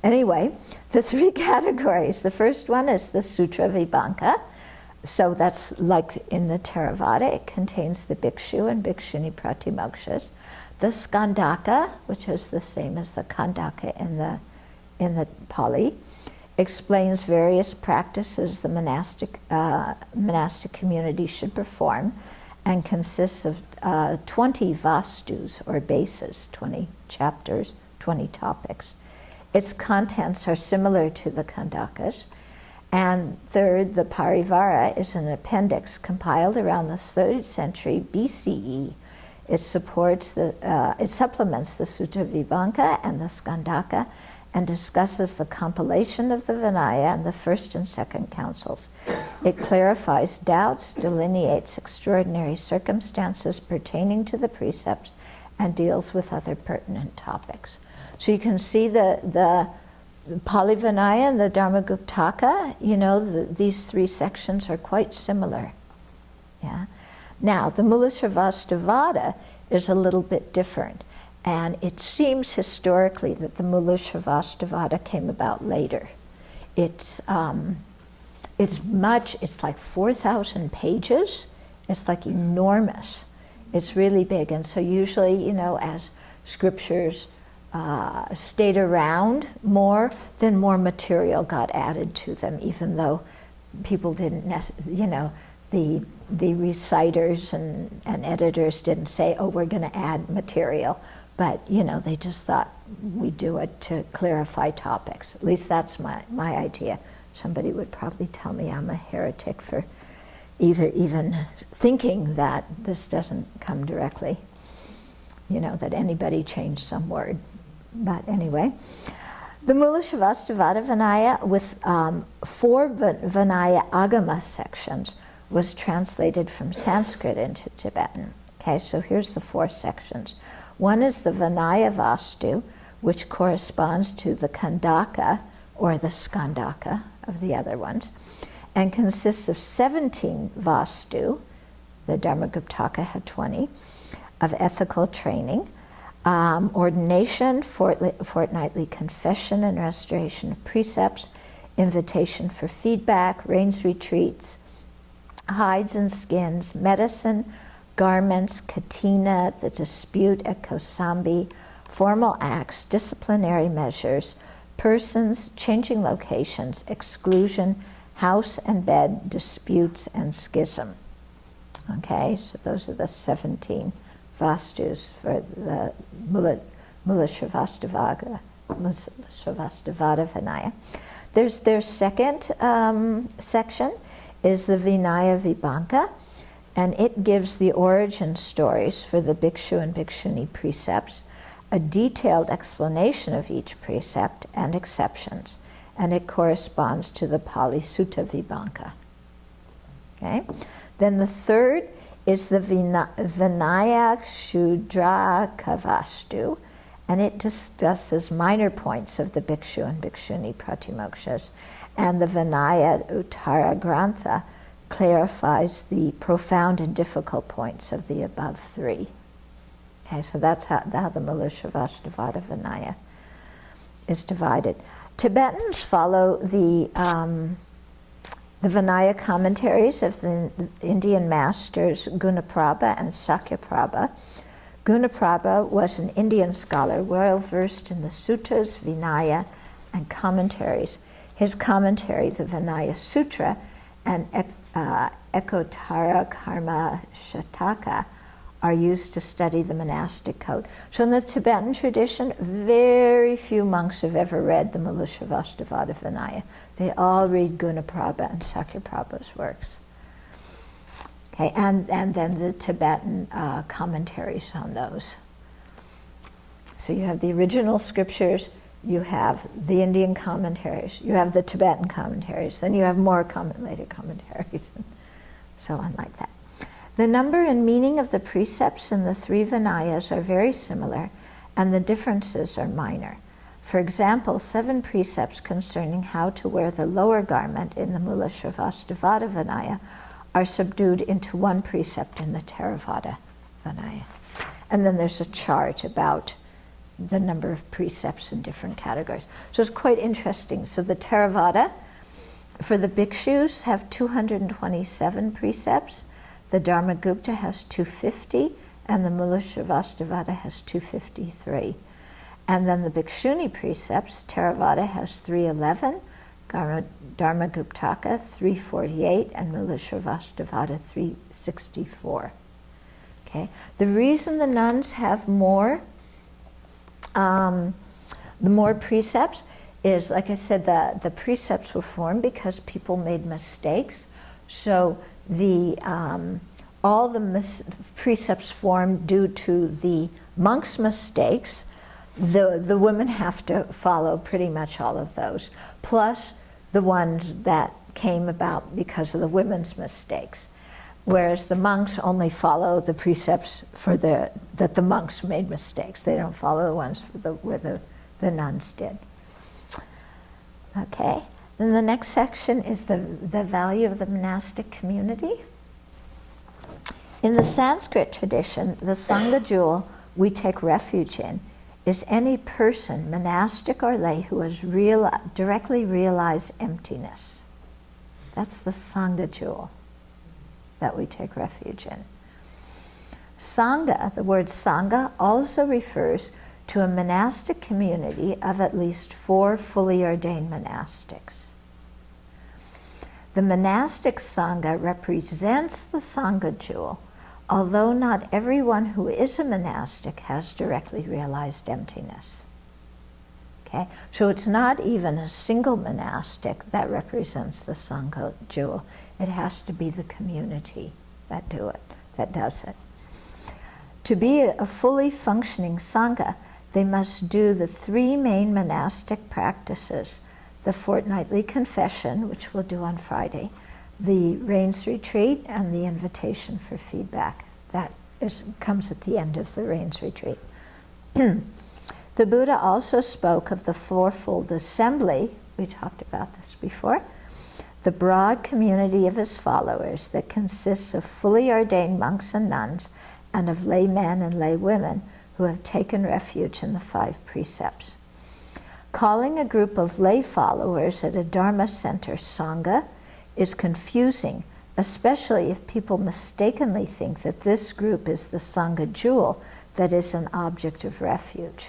Anyway, the 3 categories. The first one is the Sutra Vibhanka. So that's like in the Theravada. It contains the Bhikshu and Bhikshuni Pratimokshas. The Skandaka, which is the same as the Kandaka in the Pali, explains various practices the monastic community should perform, and consists of 20 vastus, or bases, 20 chapters, 20 topics. Its contents are similar to the Kandakas. And third, the Parivara is an appendix compiled around the 3rd century BCE. It supplements the Sutta Vibhanka and the Skandaka, and discusses the compilation of the Vinaya and the first and second councils. It clarifies doubts, delineates extraordinary circumstances pertaining to the precepts, and deals with other pertinent topics. So you can see the Pali Vinaya and the Dharmaguptaka, you know, these 3 sections are quite similar. Yeah. Now, the Mulasravastivada is a little bit different. And it seems historically that the Mulasravastivada came about later. It's like 4,000 pages. It's like enormous. It's really big. And so usually, you know, as scriptures stayed around more, then more material got added to them, even though people didn't, you know, the reciters and editors didn't say, oh, we're going to add material. But, you know, they just thought we do it to clarify topics. At least that's my idea. Somebody would probably tell me I'm a heretic for even thinking that this doesn't come directly, you know, that anybody changed some word. But anyway, the Mulasravastivada Vinaya with 4 Vinaya Agama sections was translated from Sanskrit into Tibetan. Okay, so here's the 4 sections. One is the Vinaya Vastu, which corresponds to the Kandaka or the Skandaka of the other ones, and consists of 17 Vastu, the Dharmaguptaka had 20, of ethical training, Ordination, fortnightly confession and restoration of precepts, invitation for feedback, rains retreats, hides and skins, medicine, garments, katina, the dispute at Kosambi, formal acts, disciplinary measures, persons, changing locations, exclusion, house and bed, disputes, and schism. Okay, so those are the 17 vastus for the Mula Sravastivada Vinaya. Their second section is the Vinaya Vibhanka, and it gives the origin stories for the bhikshu and bhikshuni precepts, a detailed explanation of each precept and exceptions, and it corresponds to the Pali Sutta Vibhanka. Okay? Then the third is the Vinaya Shudrakavastu, and it discusses minor points of the bhikshu and bhikshuni pratimokshas, and the Vinaya Uttara Grantha clarifies the profound and difficult points of the above three. Okay, so that's how the Mula Sravastivada Vinaya is divided. Tibetans follow the Vinaya commentaries of the Indian masters Gunaprabha and Sakyaprabha. Gunaprabha was an Indian scholar well versed in the suttas, Vinaya, and commentaries. His commentary, the Vinaya Sutra, and Ekottara Karma Shataka, are used to study the monastic code. So in the Tibetan tradition, very few monks have ever read the Mula Sravastivada Vinaya. They all read Gunaprabha and Sakyaprabha's works. Okay, and then the Tibetan commentaries on those. So you have the original scriptures, you have the Indian commentaries, you have the Tibetan commentaries, then you have more later commentaries, and so on like that. The number and meaning of the precepts in the three Vinayas are very similar, and the differences are minor. For example, 7 precepts concerning how to wear the lower garment in the Mula Sravastivada Vinaya are subdued into 1 precept in the Theravada Vinaya. And then there's a chart about the number of precepts in different categories. So it's quite interesting. So the Theravada, for the bhikshus, have 227 precepts. The Dharmagupta has 250, and the Mula Sravastivada has 253. And then the bhikshuni precepts, Theravada has 311, Dharmaguptaka 348, and Mula Sravastivada 364. Okay. The reason the nuns have more precepts is, like I said, the precepts were formed because people made mistakes. So all the precepts formed due to the monks' mistakes, the women have to follow pretty much all of those, plus the ones that came about because of the women's mistakes. Whereas the monks only follow the precepts for that the monks made mistakes. They don't follow the ones where the nuns did. Okay, then the next section is the value of the monastic community. In the Sanskrit tradition, the Sangha jewel we take refuge in is any person, monastic or lay, who has directly realized emptiness. That's the Sangha jewel that we take refuge in. Sangha, the word Sangha, also refers to a monastic community of at least 4 fully ordained monastics. The monastic Sangha represents the Sangha jewel, although not everyone who is a monastic has directly realized emptiness. Okay? So it's not even a single monastic that represents the Sangha jewel. It has to be the community that does it. To be a fully functioning Sangha, they must do the 3 main monastic practices: the fortnightly confession, which we'll do on Friday, the rains retreat, and the invitation for feedback. That comes at the end of the rains retreat. The Buddha also spoke of the fourfold assembly, we talked about this before, the broad community of his followers that consists of fully ordained monks and nuns and of laymen and lay women who have taken refuge in the 5 precepts. Calling a group of lay followers at a Dharma center Sangha is confusing, especially if people mistakenly think that this group is the Sangha jewel that is an object of refuge.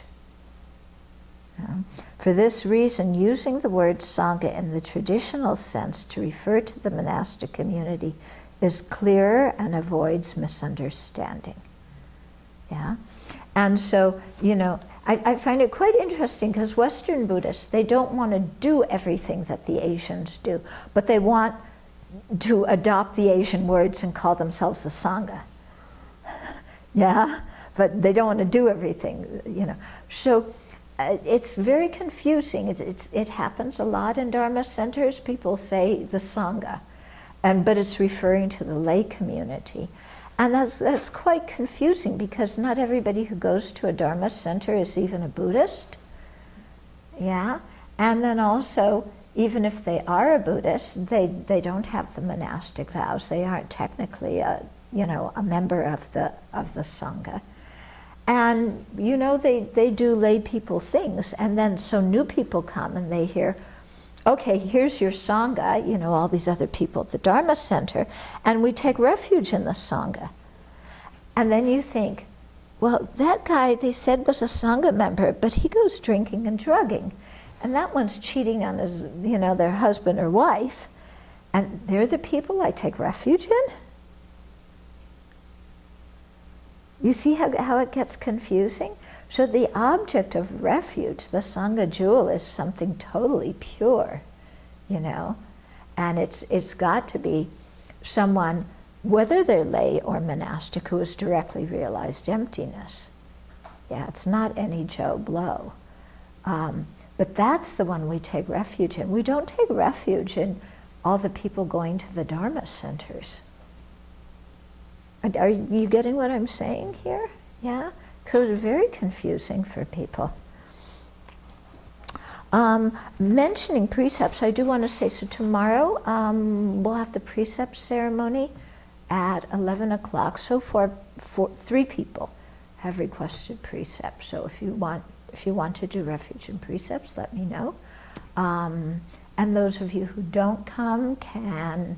For this reason, using the word Sangha in the traditional sense to refer to the monastic community is clearer and avoids misunderstanding. Yeah? And so, you know, I find it quite interesting because Western Buddhists, they don't want to do everything that the Asians do, but they want to adopt the Asian words and call themselves a Sangha. Yeah? But they don't want to do everything, you know. So it's very confusing. It happens a lot in Dharma centers. People say the Sangha, but it's referring to the lay community. And that's quite confusing because not everybody who goes to a Dharma center is even a Buddhist. Yeah? And then also, even if they are a Buddhist, they don't have the monastic vows. They aren't technically a member of the Sangha. And, you know, they do lay people things. And then so new people come and they hear, okay, here's your Sangha, you know, all these other people at the Dharma center, and we take refuge in the Sangha. And then you think, well, that guy they said was a Sangha member, but he goes drinking and drugging. And that one's cheating on his, you know, their husband or wife. And they're the people I take refuge in? You see how it gets confusing? So the object of refuge, the Sangha jewel, is something totally pure, you know? And it's got to be someone, whether they're lay or monastic, who has directly realized emptiness. Yeah, it's not any Joe Blow. But that's the one we take refuge in. We don't take refuge in all the people going to the Dharma centers. Are you getting what I'm saying here? Yeah? So it's very confusing for people. Mentioning precepts, I do want to say, so tomorrow we'll have the precept ceremony at 11 o'clock. So far, 3 people have requested precepts. So if you want to do refuge and precepts, let me know. And those of you who don't come can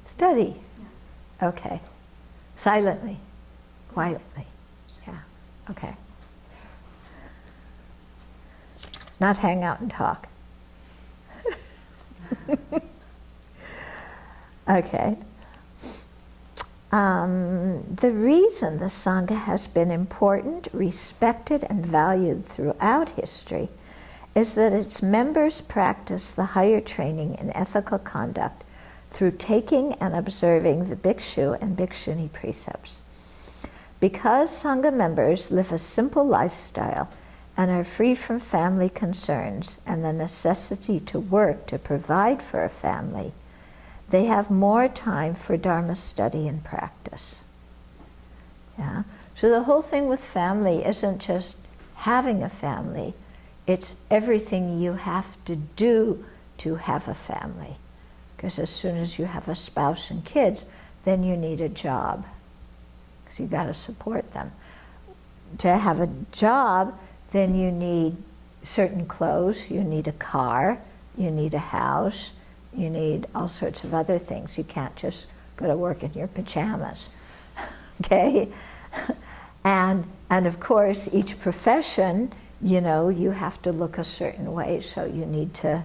study. Yeah. Okay. Silently, quietly. Yeah. Okay. Not hang out and talk. Okay. The reason the Sangha has been important, respected, and valued throughout history is that its members practice the higher training in ethical conduct through taking and observing the bhikshu and bhikshuni precepts. Because Sangha members live a simple lifestyle and are free from family concerns and the necessity to work to provide for a family, they have more time for Dharma study and practice. Yeah? So the whole thing with family isn't just having a family, it's everything you have to do to have a family. Because as soon as you have a spouse and kids, then you need a job. Because you've got to support them. To have a job, then you need certain clothes, you need a car, you need a house, you need all sorts of other things. You can't just go to work in your pajamas, okay? And of course, each profession, you know, you have to look a certain way, so you need to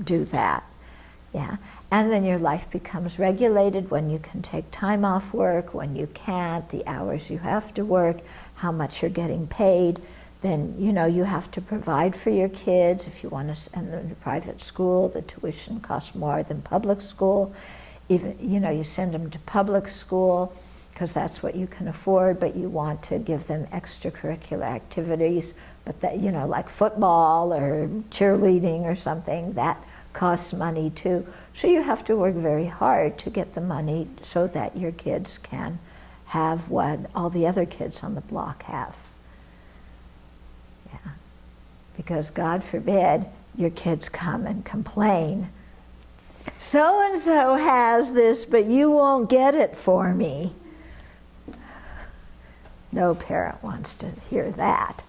do that, yeah? And then your life becomes regulated when you can take time off work, when you can't, the hours you have to work, how much you're getting paid. Then, you know, you have to provide for your kids. If you want to send them to private school, the tuition costs more than public school. Even, you know, you send them to public school because that's what you can afford, but you want to give them extracurricular activities, but that, you know, like football or cheerleading or something, that costs money too. So you have to work very hard to get the money so that your kids can have what all the other kids on the block have. Because God forbid your kids come and complain so-and-so has this, but you won't get it for me. No parent wants to hear that.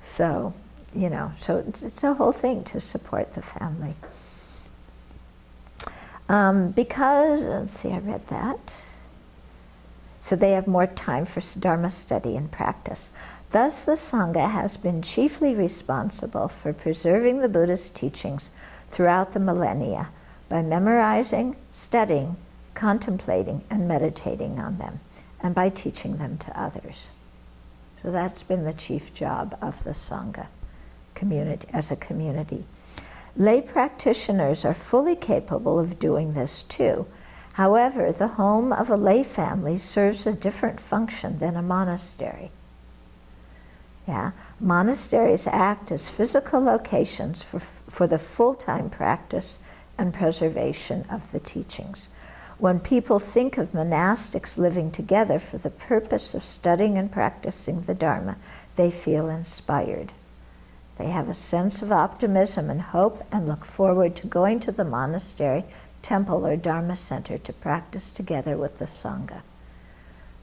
So, so it's a whole thing to support the family. Because, let's see, I read that. So they have more time for Dharma study and practice. Thus, the Sangha has been chiefly responsible for preserving the Buddha's teachings throughout the millennia by memorizing, studying, contemplating, and meditating on them, and by teaching them to others. So that's been the chief job of the Sangha community, as a community. Lay practitioners are fully capable of doing this too. However, the home of a lay family serves a different function than a monastery. Yeah, monasteries act as physical locations for the full-time practice and preservation of the teachings. When people think of monastics living together for the purpose of studying and practicing the Dharma, they feel inspired. They have a sense of optimism and hope and look forward to going to the monastery, temple, or Dharma center to practice together with the Sangha.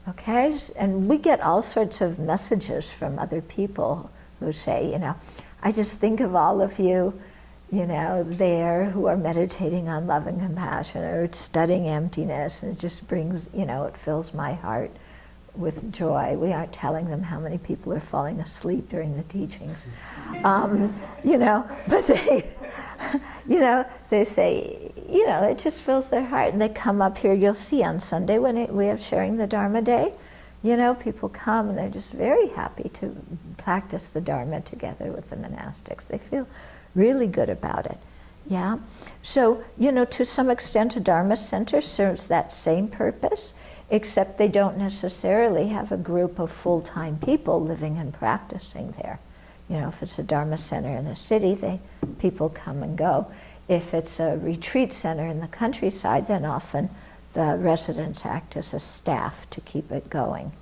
Okay, and we get all sorts of messages from other people who say, I just think of all of you, there who are meditating on love and compassion or studying emptiness, and it just brings, it fills my heart with joy. We aren't telling them how many people are falling asleep during the teachings, but they say, it just fills their heart. And they come up here, you'll see on Sunday when we have Sharing the Dharma Day, people come and they're just very happy to practice the Dharma together with the monastics. They feel really good about it. Yeah. So, to some extent a Dharma center serves that same purpose, except they don't necessarily have a group of full-time people living and practicing there. If it's a Dharma center in a city, people come and go. If it's a retreat center in the countryside, then often the residents act as a staff to keep it going.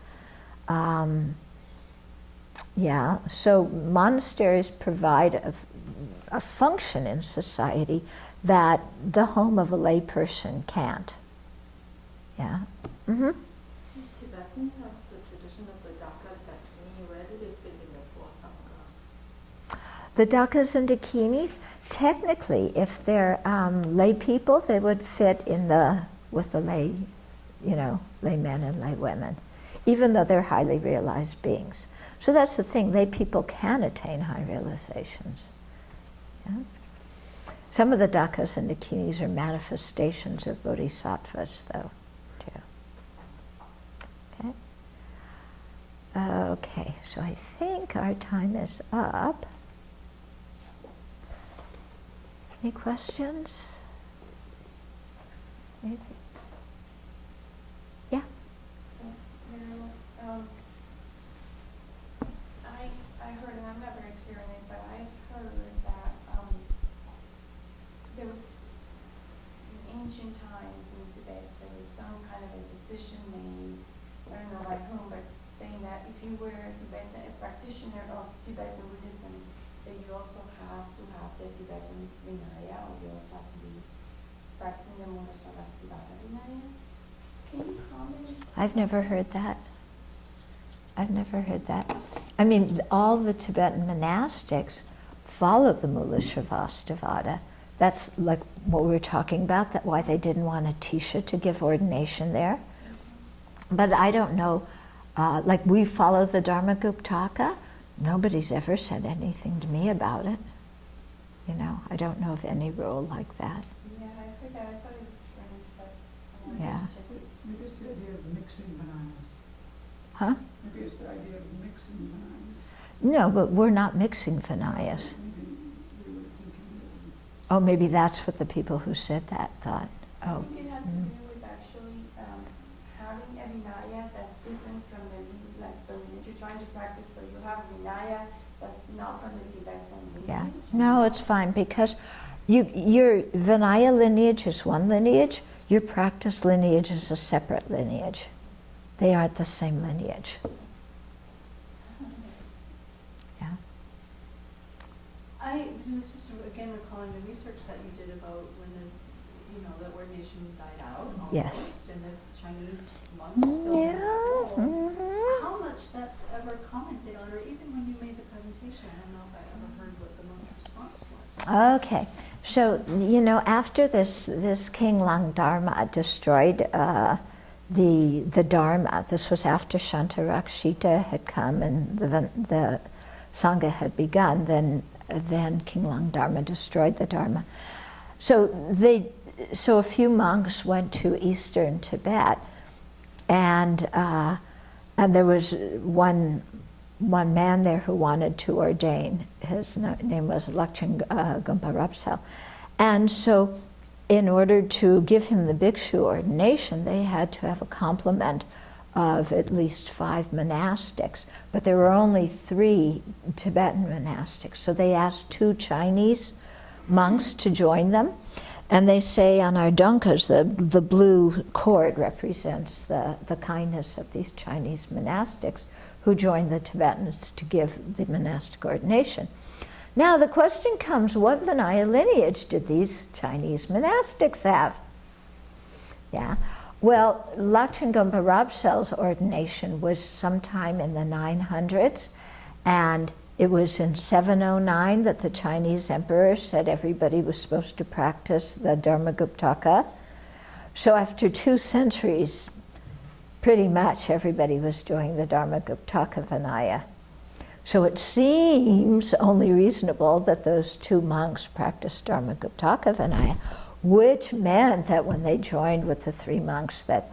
So monasteries provide a function in society that the home of a lay person can't. Yeah. Mm-hmm. Tibetan has the tradition of the Dhaka Dakini. Where do they fit in the four Sangha? The Dhakas and Dakinis, technically, if they're lay people, they would fit in with the lay, lay men and lay women, even though they're highly realized beings. So that's the thing, lay people can attain high realizations. Yeah? Some of the Dhakas and Dakinis are manifestations of bodhisattvas, though, too. Okay, so I think our time is up. Any questions? Maybe. Yeah. I heard, and I've never experienced, but I've heard that there was in ancient times in Tibet, there was some kind of a decision made, I don't know by whom, but saying that if you were a practitioner of Tibetan Buddhism, that you also have to have the Tibetan Vinaya, or you also have to be practicing the Sravasti Vinaya. Can you comment? I've never heard that. I mean, all the Tibetan monastics follow the Mula Sravastivada. That's like what we were talking about, that why they didn't want a Tisha to give ordination there. But I don't know, like we follow the Dharmaguptaka. Nobody's ever said anything to me about it. I don't know of any rule like that. Yeah, I heard that. I thought it was strange, but I wanted Yeah. to check this. Maybe it's the idea of mixing bananas. Huh? Maybe it's the idea of mixing bananas. No, but we're not mixing Vinayas. Maybe we were thinking Oh, maybe that's what the people who said that thought. I Oh. think it had to do with actually having a Vinaya that's different from the lineage you're trying to practice. So you have Vinaya that's not from the Tibetan lineage. Yeah. No, it's fine because your Vinaya lineage is one lineage, your practice lineage is a separate lineage. They aren't the same lineage. Yeah. I was just again recalling the research that you did about when Yes. and the Chinese monks built Yeah. the wall. Mhm. How much that's ever commented on, or even when you made the presentation, I don't know if I ever heard what the monk's response was. Okay, so after this King Lang Dharma destroyed the Dharma, this was after Shantarakshita had come and the Sangha had begun. Then King Lang Dharma destroyed the Dharma. So a few monks went to eastern Tibet, and there was one man there who wanted to ordain. His name was Lakchen Gumpa Rapsel. And so in order to give him the bhikshu ordination, they had to have a complement of at least 5 monastics, but there were only 3 Tibetan monastics. So they asked 2 Chinese monks to join them. And they say on our dunkas, the blue cord represents the kindness of these Chinese monastics who joined the Tibetans to give the monastic ordination. Now the question comes, what Vinaya lineage did these Chinese monastics have? Yeah, well, Lakchen Gumpa Rabsel's ordination was sometime in the 900s, and it was in 709 that the Chinese emperor said everybody was supposed to practice the Dharmaguptaka. So after 2 centuries, pretty much everybody was doing the Dharmaguptaka Vinaya. So it seems only reasonable that those 2 monks practiced Dharmaguptaka Vinaya, which meant that when they joined with the 3 monks that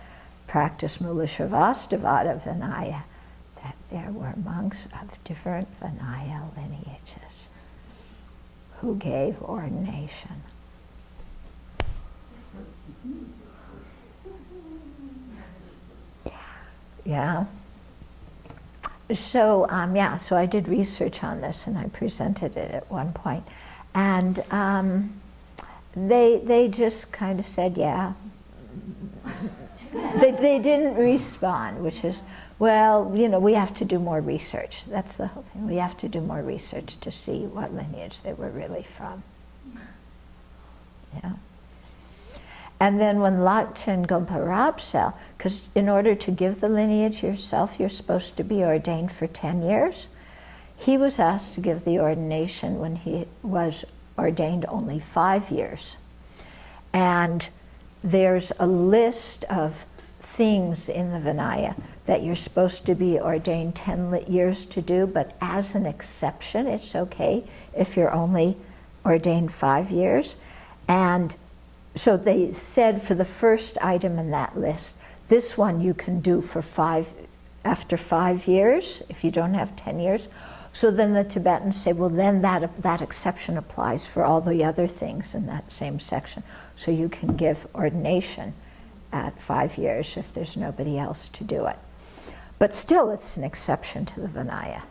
practiced Mula Sravastivada Vinaya, that there were monks of different Vinaya lineages who gave ordination. Yeah. So, so I did research on this and I presented it at one point. And they just kind of said, yeah. They didn't respond, which is, well, we have to do more research. That's the whole thing. We have to do more research to see what lineage they were really from. Yeah. And then when Lakchen Gumpa Rabsel, because in order to give the lineage yourself, you're supposed to be ordained for 10 years. He was asked to give the ordination when he was ordained only 5 years. And there's a list of things in the Vinaya that you're supposed to be ordained 10 years to do, but as an exception, it's okay if you're only ordained 5 years. And so they said for the first item in that list, this one you can do for after 5 years, if you don't have 10 years. So then the Tibetans say, well, then that exception applies for all the other things in that same section. So you can give ordination at 5 years if there's nobody else to do it. But still, it's an exception to the Vinaya.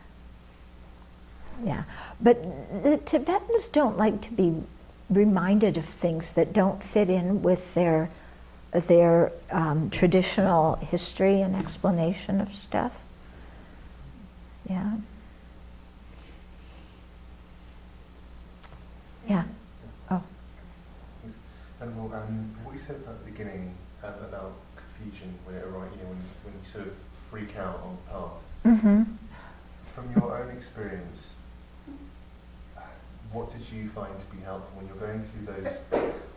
Yeah, but the Tibetans don't like to be reminded of things that don't fit in with their traditional history and explanation of stuff. Yeah. Yeah. Oh. And what you said at the beginning about confusion, when you sort of freak out on the path. Mm-hmm. From your own experience, what did you find to be helpful when you're going through those,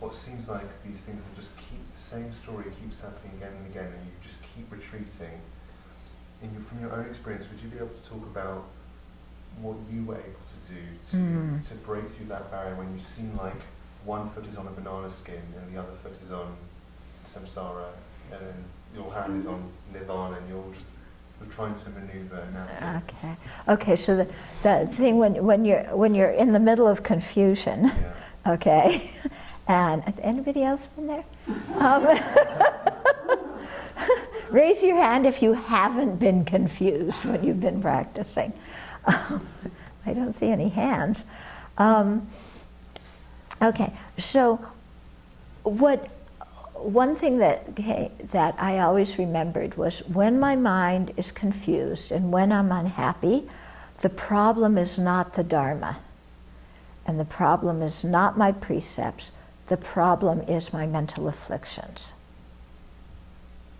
what seems like these things that just keep, the same story keeps happening again and again, and you just keep retreating? From your own experience, would you be able to talk about what you were able to do to break through that barrier when you seem like one foot is on a banana skin and the other foot is on samsara, and then your hand is on nirvana, and you're trying to maneuver and navigate? Okay. So the thing when you're in the middle of confusion, Yeah. okay, and anybody else been there? Raise your hand if you haven't been confused when you've been practicing. I don't see any hands. Okay, so one thing that I always remembered was when my mind is confused and when I'm unhappy, the problem is not the Dharma, and the problem is not my precepts, the problem is my mental afflictions.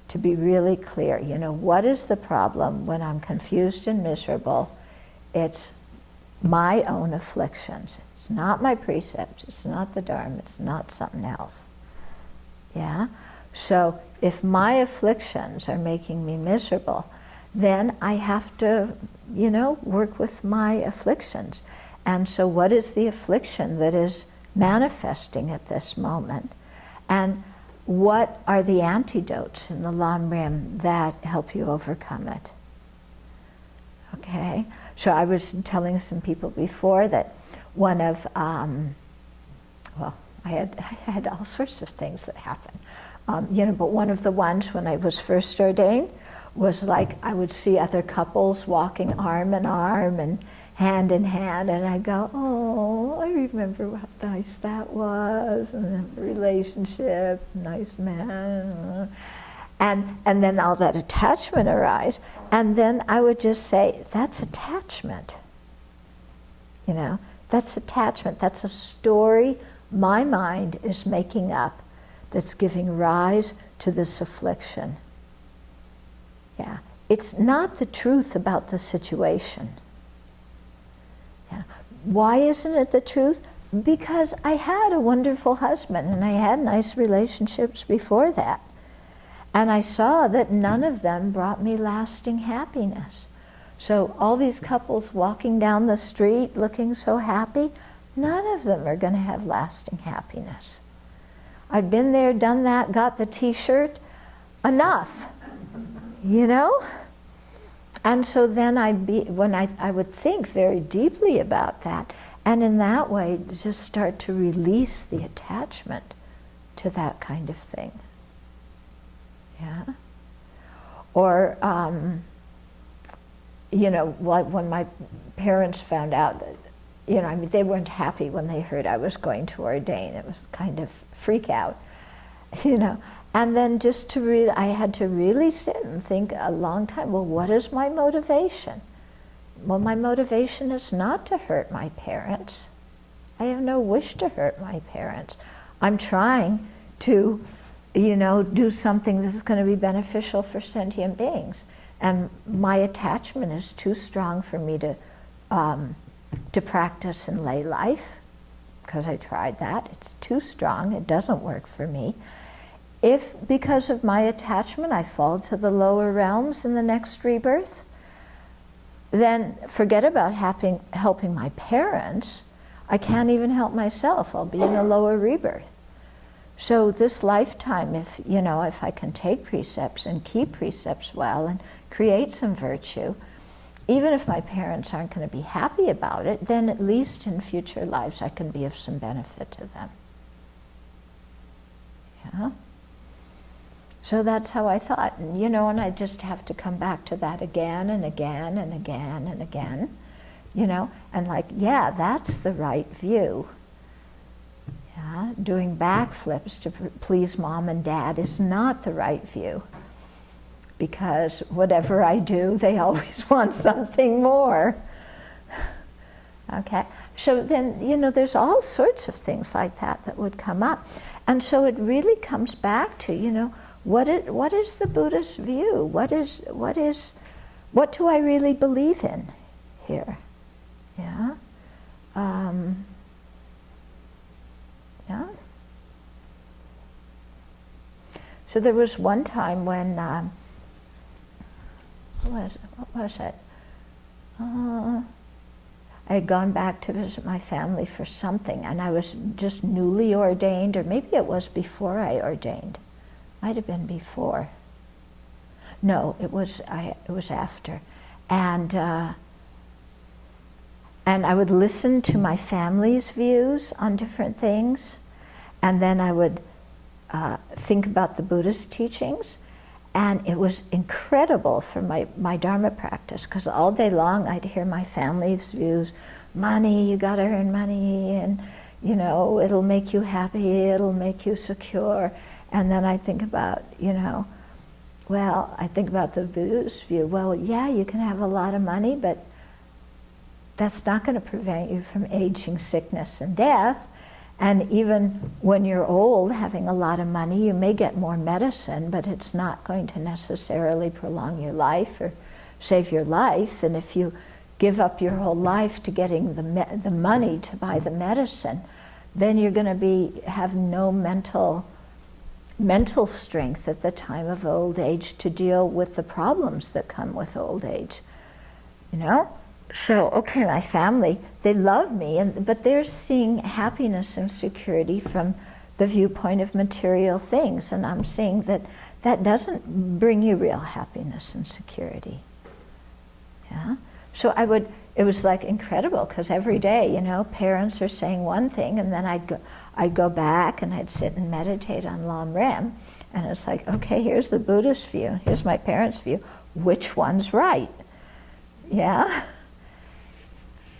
to be really clear. You know, what is the problem when I'm confused and miserable? It's my own afflictions. It's not my precepts. It's not the Dharma. It's not something else. Yeah? So if my afflictions are making me miserable, then I have to, you know, work with my afflictions. And so what is the affliction that is manifesting at this moment? And what are the antidotes in the Lam Rim that help you overcome it? Okay? So I was telling some people before that one of, well, I had all sorts of things that happened. You know, but one of the ones when I was first ordained was like I would see other couples walking arm in arm and hand in hand, and I go, oh, I remember how nice that was, and the relationship, nice man. And then all that attachment arise, and then I would just say, that's attachment. You know, that's attachment. That's a story my mind is making up that's giving rise to this affliction. Yeah, it's not the truth about the situation. Yeah. Why isn't it the truth? Because I had a wonderful husband and I had nice relationships before that. And I saw that none of them brought me lasting happiness. So all these couples walking down the street looking so happy, none of them are going to have lasting happiness. I've been there, done that, got the t-shirt, enough, you know? And so then I would think very deeply about that, and in that way just start to release the attachment to that kind of thing. Yeah? Or, you know, when my parents found out that, you know, I mean, they weren't happy when they heard I was going to ordain. It was kind of freak out, you know. And then just to I had to really sit and think a long time, well, what is my motivation? Well, my motivation is not to hurt my parents. I have no wish to hurt my parents. I'm trying to, you know, do something that is going to be beneficial for sentient beings. And my attachment is too strong for me to practice in lay life, because I tried that. It's too strong. It doesn't work for me. If, because of my attachment, I fall to the lower realms in the next rebirth, then forget about helping my parents. I can't even help myself. I'll be in a lower rebirth. So this lifetime, if, you know, if I can take precepts and keep precepts well and create some virtue, even if my parents aren't going to be happy about it, then at least in future lives I can be of some benefit to them. Yeah? So that's how I thought. And, you know, and I just have to come back to that again and again and again and again, you know, and like, yeah, that's the right view. Yeah? Doing backflips to please mom and dad is not the right view. Because whatever I do, they always want something more. Okay? So then, you know, there's all sorts of things like that that would come up. And so it really comes back to, you know, what is the Buddhist view? What do I really believe in here? Yeah? Yeah? So there was one time when, what was it? I had gone back to visit my family for something, and I was just newly ordained, or maybe it was before I ordained. Might have been before. No, it was after. And I would listen to my family's views on different things, and then I would think about the Buddhist teachings. And it was incredible for my Dharma practice, because all day long I'd hear my family's views. Money, you gotta earn money, and you know, it'll make you happy, it'll make you secure. And then I think about, you know, well, I think about the Buddhist view. Well, yeah, you can have a lot of money, but that's not going to prevent you from aging, sickness, and death. And even when you're old, having a lot of money, you may get more medicine, but it's not going to necessarily prolong your life or save your life. And if you give up your whole life to getting the money to buy the medicine, then you're going to have no mental strength at the time of old age to deal with the problems that come with old age. You know? So, okay, my family, they love me, but they're seeing happiness and security from the viewpoint of material things. And I'm seeing that that doesn't bring you real happiness and security. Yeah? So it was like incredible, because every day, you know, parents are saying one thing, and then I'd go back and I'd sit and meditate on Lam Rim, and it's like, okay, here's the Buddhist view, here's my parents' view, which one's right? Yeah?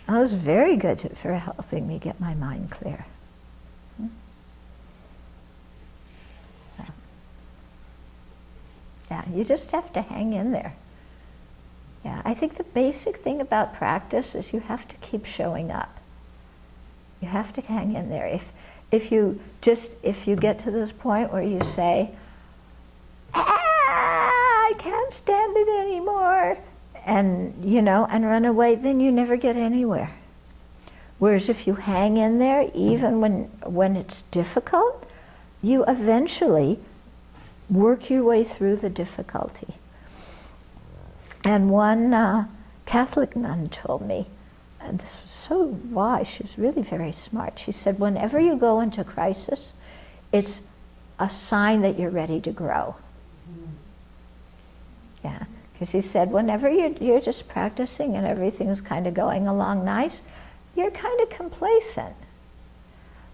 That was very good for helping me get my mind clear. Yeah, you just have to hang in there. Yeah, I think the basic thing about practice is you have to keep showing up. You have to hang in there. If you get to this point where you say, I can't stand it anymore, and run away, then you never get anywhere. Whereas if you hang in there, even when it's difficult, you eventually work your way through the difficulty. And one Catholic nun told me, and this was so wise, she was really very smart. She said, whenever you go into crisis, it's a sign that you're ready to grow. Yeah, because he said, whenever you're just practicing and everything's kind of going along nice, you're kind of complacent.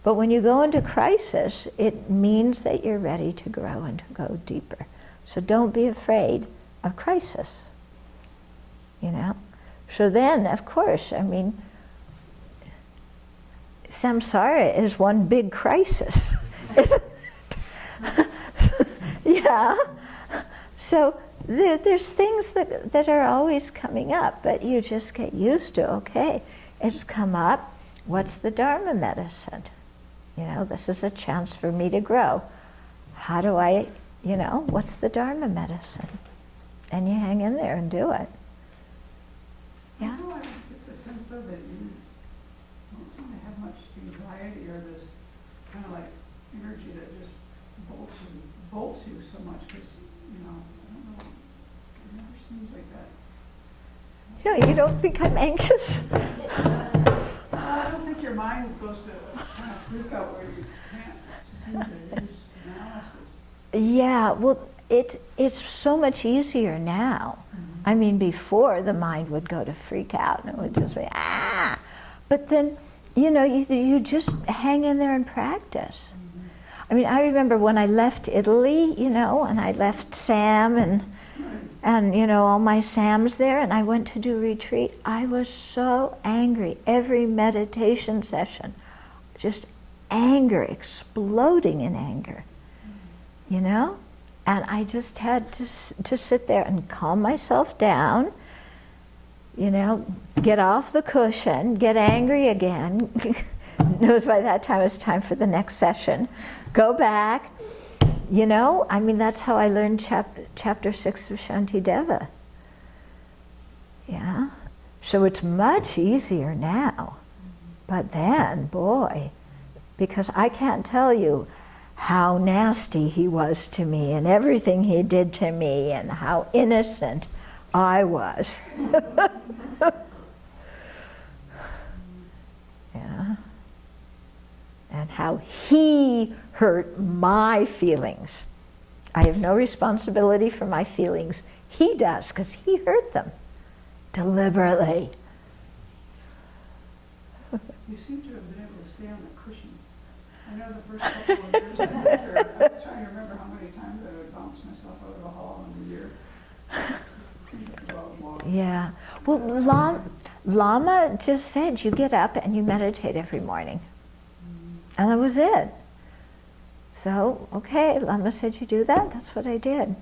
But when you go into crisis, it means that you're ready to grow and to go deeper. So don't be afraid of crisis. So then, of course, samsara is one big crisis. Yeah. So there's things that are always coming up, but you just get used to, okay, it's come up, what's the Dharma medicine? This is a chance for me to grow. How do I, what's the Dharma medicine? And you hang in there and do it. Yeah? I get the sense though that you don't seem to have much anxiety or this kind of like energy that just bolts you so much, because, I don't know, it never seems like that. Yeah, you don't think I'm anxious? I don't think your mind goes to kind of freak out where you can't seem to use analysis. Yeah, well, it's so much easier now. Mm-hmm. Before the mind would go to freak out and it would just be, ah! But then, you just hang in there and practice. Mm-hmm. I remember when I left Italy, and I left Sam and all my Sams there, and I went to do retreat, I was so angry. Every meditation session, just anger, exploding in anger, And I just had to sit there and calm myself down, get off the cushion, get angry again. It was by that time it was time for the next session. Go back. That's how I learned chapter 6 of Shantideva. Yeah? So it's much easier now. But then, boy, because I can't tell you how nasty he was to me and everything he did to me and how innocent I was. Yeah. And how he hurt my feelings. I have no responsibility for my feelings. He does, because he hurt them deliberately. You seem to have been able to stay on the cushion. I know the first couple of years I was trying to remember how many times I would bounce myself out of a hall in a year. Yeah. Well, Lama just said you get up and you meditate every morning. And that was it. So, okay, Lama said you do that, that's what I did.